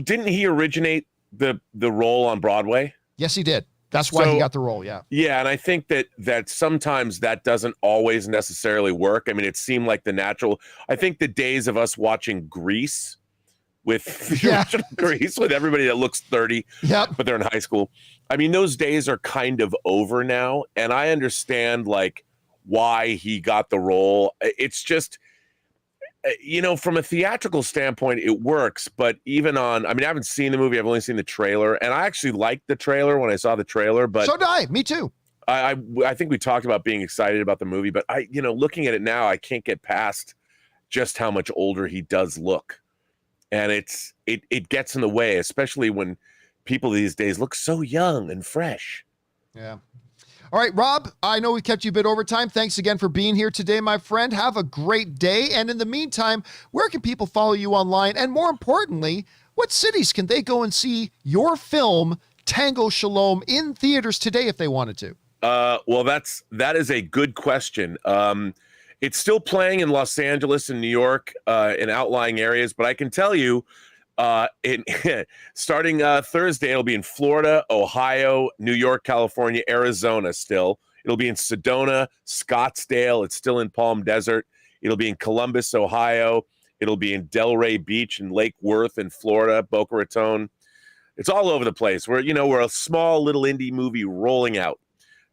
B: didn't he originate the role on Broadway?
A: Yes, he did. That's why he got the role, yeah.
B: Yeah, and I think that sometimes that doesn't always necessarily work. I mean, it seemed like the natural. I think the days of us watching Grease with the original Grease with everybody that looks 30, but they're in high school. I mean, those days are kind of over now, and I understand like why he got the role. It's just, you know, from a theatrical standpoint, it works. But even on, I mean, I haven't seen the movie. I've only seen the trailer. And I actually liked the trailer when I saw the trailer. But
A: so did I. Me too.
B: I think we talked about being excited about the movie. But looking at it now, I can't get past just how much older he does look. And it gets in the way, especially when people these days look so young and fresh.
A: Yeah. All right, Rob, I know we kept you a bit overtime. Thanks again for being here today, my friend. Have a great day. And in the meantime, where can people follow you online? And more importantly, what cities can they go and see your film, Tango Shalom, in theaters today if they wanted to?
B: Well, that is a good question. It's still playing in Los Angeles and New York, in outlying areas, but I can tell you, starting Thursday, it'll be in Florida, Ohio, New York, California, Arizona still. It'll be in Sedona, Scottsdale. It's still in Palm Desert. It'll be in Columbus, Ohio. It'll be in Delray Beach and Lake Worth in Florida, Boca Raton. It's all over the place. We're a small little indie movie rolling out.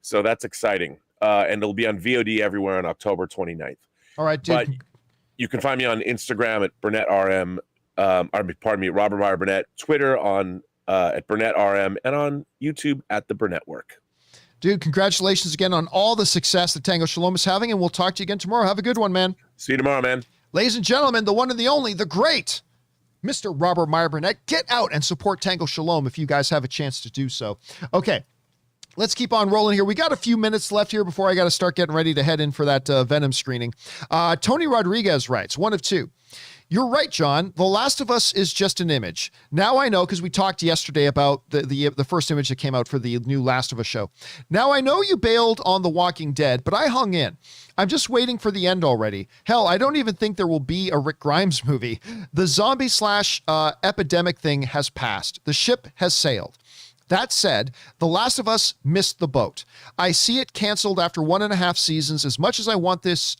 B: So that's exciting. And it'll be on VOD everywhere on October 29th.
A: All right, dude.
B: But you can find me on Instagram at BurnettRM. Robert Meyer Burnett. Twitter at BurnettRM, and on YouTube at The Burnett Work.
A: Dude, congratulations again on all the success that Tango Shalom is having, and we'll talk to you again tomorrow. Have a good one, man.
B: See you tomorrow, man.
A: Ladies and gentlemen, the one and the only, the great Mr. Robert Meyer Burnett. Get out and support Tango Shalom if you guys have a chance to do so. Okay. Let's keep on rolling here. We got a few minutes left here before I got to start getting ready to head in for that Venom screening. Tony Rodriguez writes, one of two. You're right, John. The Last of Us is just an image. Now I know, because we talked yesterday about the first image that came out for the new Last of Us show. Now I know you bailed on The Walking Dead, but I hung in. I'm just waiting for the end already. Hell, I don't even think there will be a Rick Grimes movie. The zombie / epidemic thing has passed. The ship has sailed. That said, The Last of Us missed the boat. I see it canceled after 1.5 seasons. As much as I want this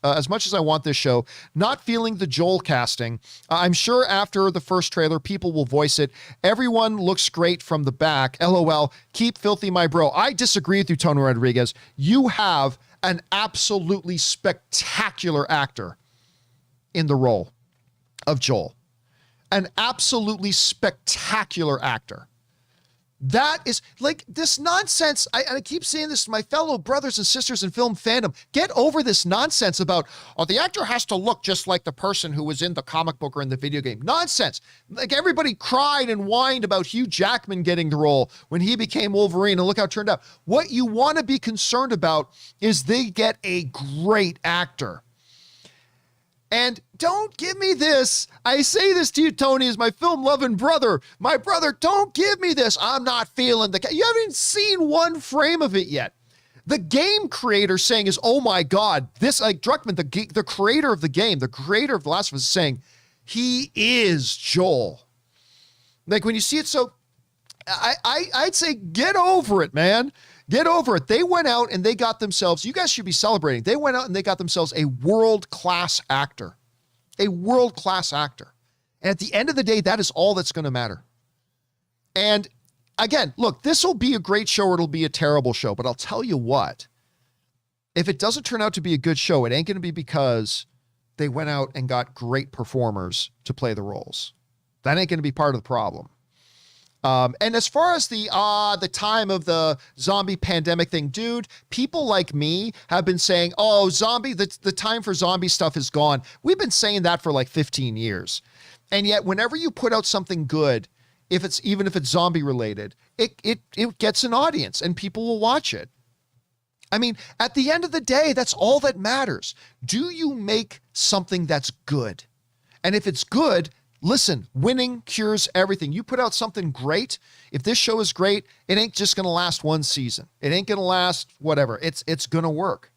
A: show, not feeling the Joel casting. I'm sure after the first trailer, people will voice it. Everyone looks great from the back. LOL. Keep filthy, my bro. I disagree with you, Tony Rodriguez. You have an absolutely spectacular actor in the role of Joel. An absolutely spectacular actor. That is like this nonsense. I keep saying this to my fellow brothers and sisters in film fandom. Get over this nonsense about, the actor has to look just like the person who was in the comic book or in the video game. Nonsense. Like everybody cried and whined about Hugh Jackman getting the role when he became Wolverine, and look how it turned out. What you want to be concerned about is they get a great actor. And don't give me this. I say this to you, Tony, as my film-loving brother. My brother, don't give me this. I'm not feeling you haven't seen one frame of it yet. The game creator saying is, oh my God, this, like Druckmann, the creator of the game, the creator of The Last of Us is saying, he is Joel. Like when you see it, so I'd say get over it, man. Get over it. They went out and they got themselves, you guys should be celebrating. They went out and they got themselves a world-class actor. A world-class actor. And at the end of the day, that is all that's going to matter. And again, look, this will be a great show or it'll be a terrible show. But I'll tell you what, if it doesn't turn out to be a good show, it ain't going to be because they went out and got great performers to play the roles. That ain't going to be part of the problem. And as far as the time of the zombie pandemic thing, dude, people like me have been saying, oh, the time for zombie stuff is gone. We've been saying that for like 15 years. And yet whenever you put out something good, even if it's zombie related, it gets an audience and people will watch it. I mean, at the end of the day, that's all that matters. Do you make something that's good? And if it's good, listen, winning cures everything. You put out something great. If this show is great, it ain't just going to last one season. It ain't going to last whatever. It's going to work.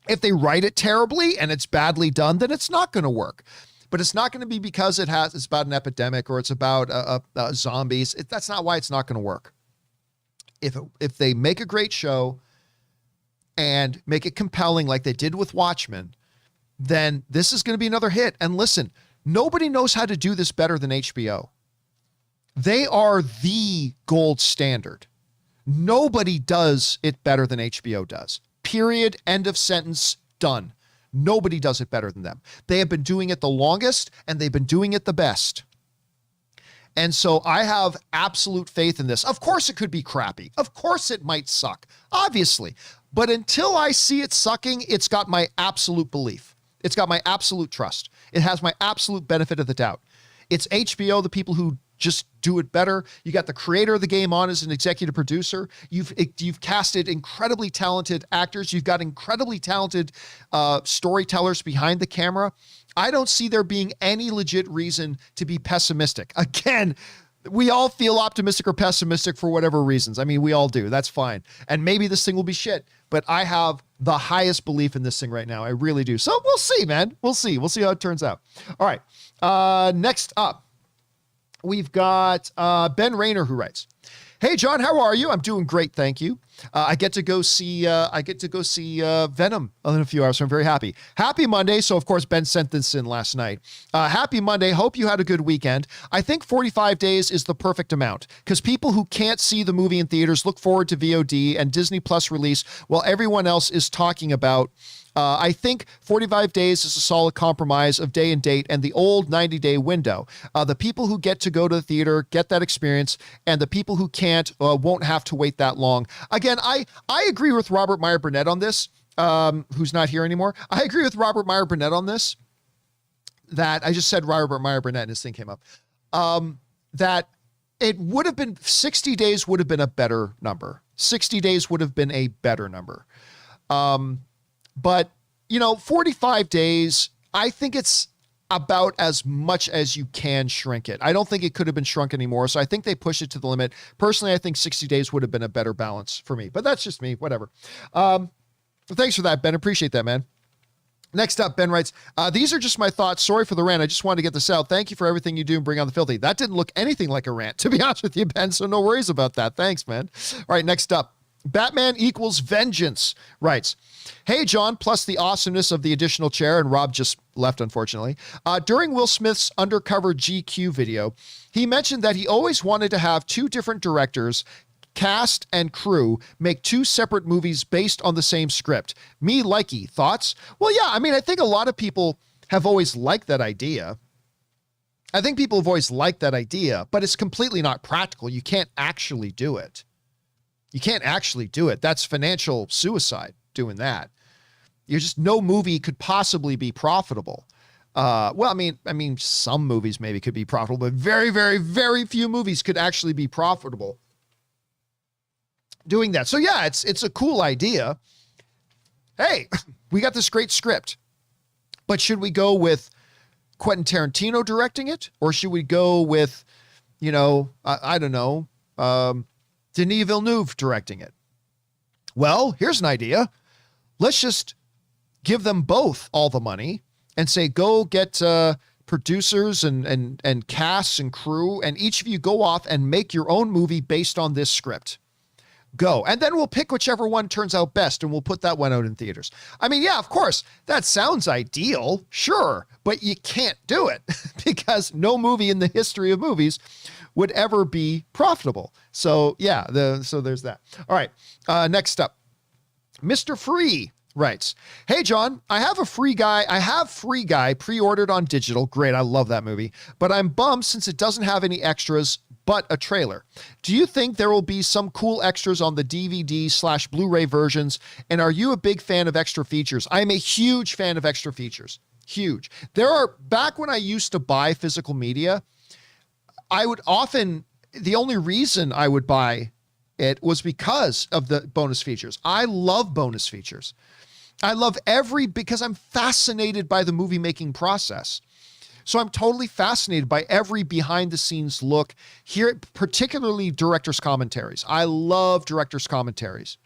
A: If they write it terribly and it's badly done, then it's not going to work. But it's not going to be because it's about an epidemic or it's about zombies. That's not why it's not going to work. If they make a great show and make it compelling like they did with Watchmen, then this is going to be another hit. And listen, nobody knows how to do this better than HBO. They are the gold standard. Nobody does it better than HBO does. Period. End of sentence. Done. Nobody does it better than them. They have been doing it the longest and they've been doing it the best. And so I have absolute faith in this. Of course it could be crappy. Of course it might suck. Obviously. But until I see it sucking, it's got my absolute belief. It's got my absolute trust. It has my absolute benefit of the doubt. It's HBO, the people who just do it better. You got the creator of the game on as an executive producer. You've casted incredibly talented actors. You've got incredibly talented storytellers behind the camera. I don't see there being any legit reason to be pessimistic. Again, we all feel optimistic or pessimistic for whatever reasons. I mean, we all do. That's fine. And maybe this thing will be shit, but I have the highest belief in this thing right now. I really do. So we'll see, man. We'll see. We'll see how it turns out. All right. Next up, we've got Ben Rayner, who writes, "Hey John, how are you? I'm doing great, thank you. I get to go see Venom in a few hours, so I'm very happy. Happy Monday." So of course Ben sent this in last night. Happy Monday. Hope you had a good weekend. I think 45 days is the perfect amount because people who can't see the movie in theaters look forward to VOD and Disney Plus release while everyone else is talking about. I think 45 days is a solid compromise of day and date and the old 90-day window. The people who get to go to the theater get that experience, and the people who can't won't have to wait that long. Again, I agree with Robert Meyer Burnett on this, who's not here anymore. I agree with Robert Meyer Burnett on this, that I just said Robert Meyer Burnett and his thing came up, that it would have been 60 days would have been a better number. 60 days would have been a better number. But, 45 days, I think it's about as much as you can shrink it. I don't think it could have been shrunk anymore. So I think they pushed it to the limit. Personally, I think 60 days would have been a better balance for me, but that's just me, whatever. Thanks for that, Ben. Appreciate that, man. Next up, Ben writes, "These are just my thoughts. Sorry for the rant. I just wanted to get this out. Thank you for everything you do and bring on the filthy." That didn't look anything like a rant, to be honest with you, Ben. So no worries about that. Thanks, man. All right, next up. Batman Equals Vengeance writes, "Hey, John, plus the awesomeness of the additional chair," and Rob just left, unfortunately. "During Will Smith's Undercover GQ video, he mentioned that he always wanted to have two different directors, cast and crew, make two separate movies based on the same script. Me likey. Thoughts?" Well, yeah, I mean, I think a lot of people have always liked that idea. I think people have always liked that idea, but it's completely not practical. You can't actually do it. You can't actually do it. That's financial suicide doing that. You're just, no movie could possibly be profitable. Well, I mean, some movies maybe could be profitable, but very, very, very few movies could actually be profitable doing that. So yeah, it's a cool idea. Hey, we got this great script, but should we go with Quentin Tarantino directing it? Or should we go with, I don't know, Denis Villeneuve directing it? Well, here's an idea. Let's just give them both all the money and say, go get producers and casts and crew, and each of you go off and make your own movie based on this script. Go. And then we'll pick whichever one turns out best, and we'll put that one out in theaters. I mean, yeah, of course, that sounds ideal, sure, but you can't do it because no movie in the history of movies would ever be profitable. So yeah, so there's that. All right. Next up, Mr. Free writes, "Hey John, I have Free Guy pre-ordered on digital. Great. I love that movie, but I'm bummed since it doesn't have any extras but a trailer. Do you think there will be some cool extras on the DVD/Blu-ray versions? And are you a big fan of extra features?" I am a huge fan of extra features. Huge. Back when I used to buy physical media, the only reason I would buy it was because of the bonus features. I love bonus features. I love because I'm fascinated by the movie making process. So I'm totally fascinated by every behind the scenes look here, particularly director's commentaries. I love director's commentaries,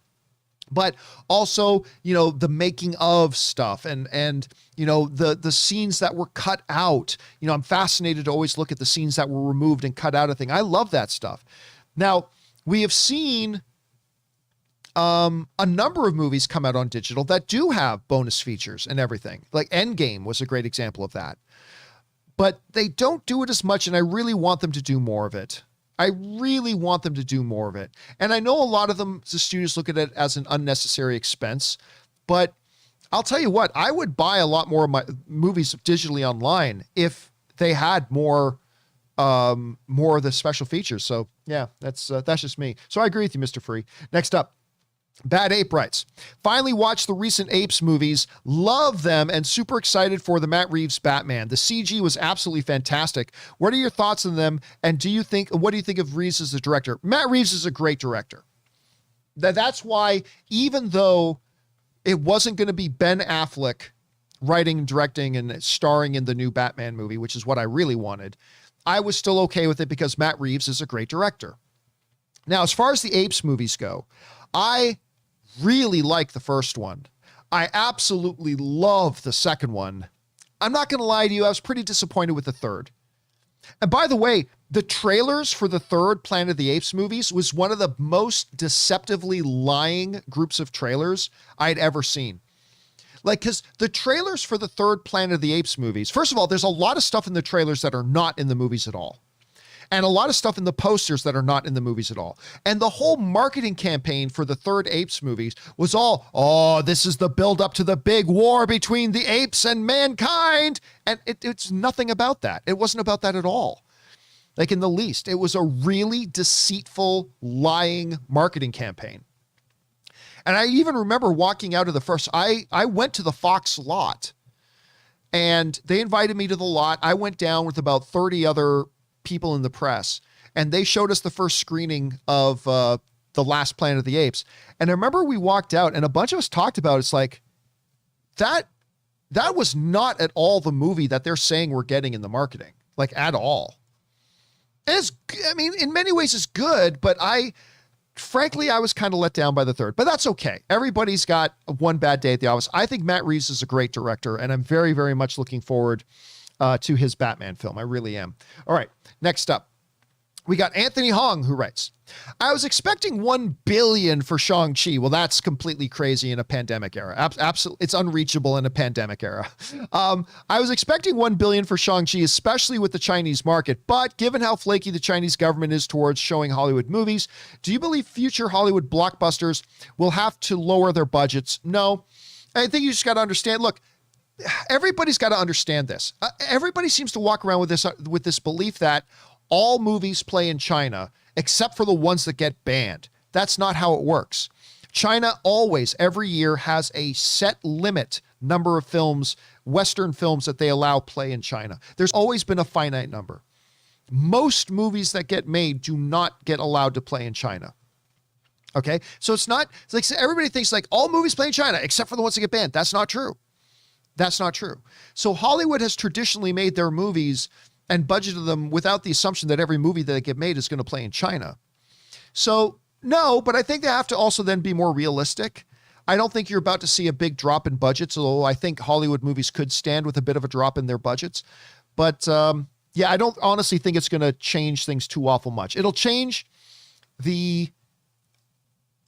A: but also, the making of stuff and the scenes that were cut out. I'm fascinated to always look at the scenes that were removed and cut out of thing. I love that stuff. Now, we have seen a number of movies come out on digital that do have bonus features and everything. Like Endgame was a great example of that. But they don't do it as much, and I really want them to do more of it. And I know a lot of the studios look at it as an unnecessary expense, but I'll tell you what, I would buy a lot more of my movies digitally online if they had more of the special features. So yeah, that's just me. So I agree with you, Mr. Free. Next up, Bad Ape writes, finally watched the recent Apes movies, love them, and super excited for the Matt Reeves Batman. The CG was absolutely fantastic. What are your thoughts on them? And what do you think of Reeves as a director? Matt Reeves is a great director. That's why, even though it wasn't going to be Ben Affleck writing, directing, and starring in the new Batman movie, which is what I really wanted, I was still okay with it because Matt Reeves is a great director. Now, as far as the Apes movies go, I really like the first one. I absolutely love the second one. I'm not going to lie to you, I was pretty disappointed with the third. And by the way, the trailers for the third Planet of the Apes movies was one of the most deceptively lying groups of trailers I'd ever seen. Like, because the trailers for the third Planet of the Apes movies, first of all, there's a lot of stuff in the trailers that are not in the movies at all. And a lot of stuff in the posters that are not in the movies at all. And the whole marketing campaign for the third Apes movies was all, oh, this is the build up to the big war between the apes and mankind. And it's nothing about that. It wasn't about that at all. Like, in the least. It was a really deceitful, lying marketing campaign. And I even remember walking out of the first, I went to the Fox lot and they invited me to the lot. I went down with about 30 other people in the press, and they showed us the first screening of the last Planet of the Apes. And I remember we walked out and a bunch of us talked about, it's like, that was not at all the movie that they're saying we're getting in the marketing, like, at all. In many ways it's good, but frankly, I was kind of let down by the third, but that's okay. Everybody's got one bad day at the office. I think Matt Reeves is a great director, and I'm very, very much looking forward to his Batman film. I really am. All right, next up, we got Anthony Hong, who writes, I was expecting 1 billion for Shang-Chi. Well, that's completely crazy in a pandemic era. Absolutely, it's unreachable in a pandemic era. I was expecting 1 billion for Shang-Chi, especially with the Chinese market. But given how flaky the Chinese government is towards showing Hollywood movies, do you believe future Hollywood blockbusters will have to lower their budgets? No. I think you just got to understand, look, everybody's got to understand this. Everybody seems to walk around with this belief that all movies play in China, except for the ones that get banned. That's not how it works. China always, every year, has a set limit number of films, Western films, that they allow play in China. There's always been a finite number. Most movies that get made do not get allowed to play in China. Okay? So it's like everybody thinks like all movies play in China, except for the ones that get banned. That's not true. That's not true. So Hollywood has traditionally made their movies and budgeted them without the assumption that every movie that they get made is going to play in China. So no, but I think they have to also then be more realistic. I don't think you're about to see a big drop in budgets, although I think Hollywood movies could stand with a bit of a drop in their budgets. But yeah, I don't honestly think it's going to change things too awful much. It'll change the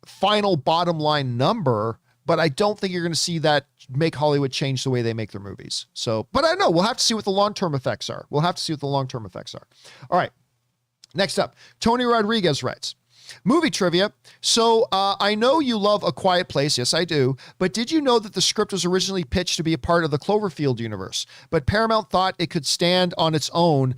A: final bottom line number, but I don't think you're going to see that make Hollywood change the way they make their movies. So, but I don't know. We'll have to see what the long-term effects are. All right. Next up, Tony Rodriguez writes, movie trivia. So I know you love A Quiet Place. Yes, I do. But did you know that the script was originally pitched to be a part of the Cloverfield universe, but Paramount thought it could stand on its own?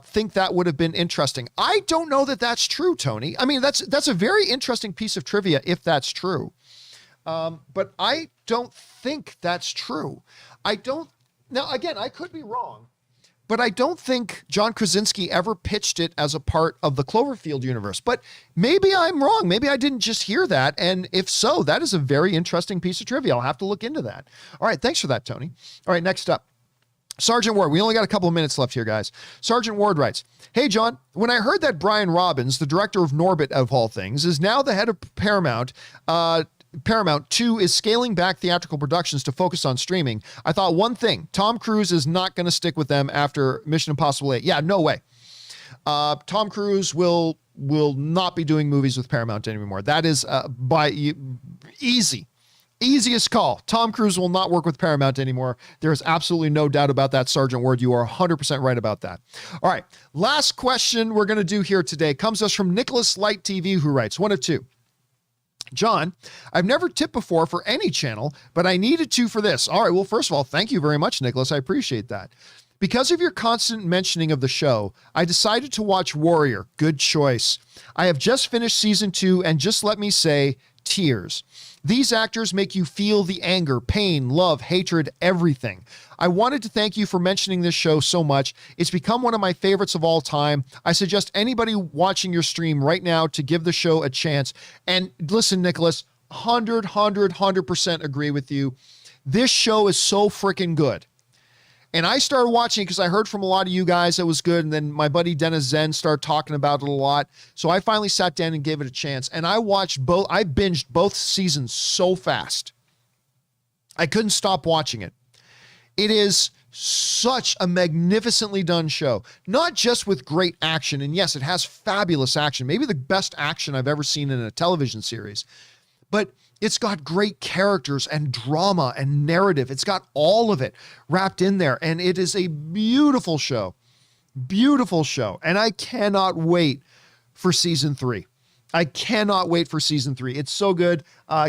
A: Think that would have been interesting. I don't know that that's true, Tony. I mean, that's a very interesting piece of trivia if that's true. But I don't think that's true. Now, again, I could be wrong, but I don't think John Krasinski ever pitched it as a part of the Cloverfield universe. But maybe I'm wrong. Maybe I didn't just hear that. And if so, that is a very interesting piece of trivia. I'll have to look into that. All right. Thanks for that, Tony. All right. Next up, Sergeant Ward. We only got a couple of minutes left here, guys. Sergeant Ward writes, hey, John, when I heard that Brian Robbins, the director of Norbit of all things, is now the head of Paramount 2 is scaling back theatrical productions to focus on streaming, I thought one thing: Tom Cruise is not going to stick with them after Mission Impossible 8. Yeah, no way. Tom Cruise will not be doing movies with Paramount anymore. That is easiest call. Tom Cruise will not work with Paramount anymore. There is absolutely no doubt about that, Sergeant Ward. You are 100% right about that. All right, last question we're going to do here today comes us from Nicholas Light TV, who writes, one of two. John, I've never tipped before for any channel, but I needed to for this. All right. Well, first of all, thank you very much, Nicholas. I appreciate that. Because of your constant mentioning of the show, I decided to watch Warrior. Good choice. I have just finished season 2, and just let me say, tears. These actors make you feel the anger, pain, love, hatred, everything. I wanted to thank you for mentioning this show so much. It's become one of my favorites of all time. I suggest anybody watching your stream right now to give the show a chance. And listen, Nicholas, 100% agree with you. This show is so freaking good. And I started watching it because I heard from a lot of you guys it was good. And then my buddy Dennis Zen started talking about it a lot. So I finally sat down and gave it a chance. And I binged both seasons so fast. I couldn't stop watching it. It is such a magnificently done show, not just with great action. And yes, it has fabulous action, maybe the best action I've ever seen in a television series, but it's got great characters and drama and narrative. It's got all of it wrapped in there. And it is a beautiful show. Beautiful show. And I cannot wait for season 3. I cannot wait for season 3. It's so good.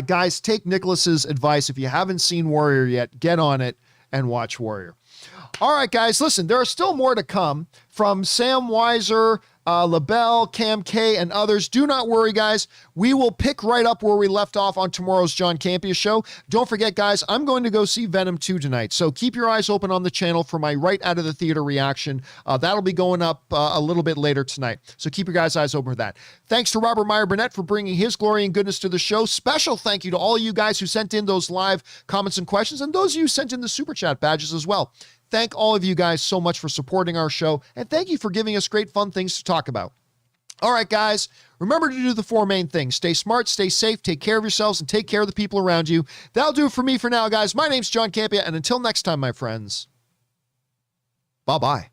A: Guys, take Nicholas's advice. If you haven't seen Warrior yet, get on it and watch Warrior. All right, guys, listen, there are still more to come from Sam Weiser, Lapel, Cam K, and others. Do not worry, guys. We will pick right up where we left off on tomorrow's John Campea Show. Don't forget, guys, I'm going to go see Venom 2 tonight, so keep your eyes open on the channel for my right out of the theater reaction. That'll be going up a little bit later tonight, so keep your guys' eyes open for that. Thanks to Robert Meyer Burnett for bringing his glory and goodness to the show. Special thank you to all of you guys who sent in those live comments and questions, and those of you who sent in the Super Chat badges as well. Thank all of you guys so much for supporting our show, and thank you for giving us great fun things to talk about. All right, guys, remember to do the 4 main things. Stay smart, stay safe, take care of yourselves, and take care of the people around you. That'll do it for me for now, guys. My name's John Campea, and until next time, my friends, bye-bye.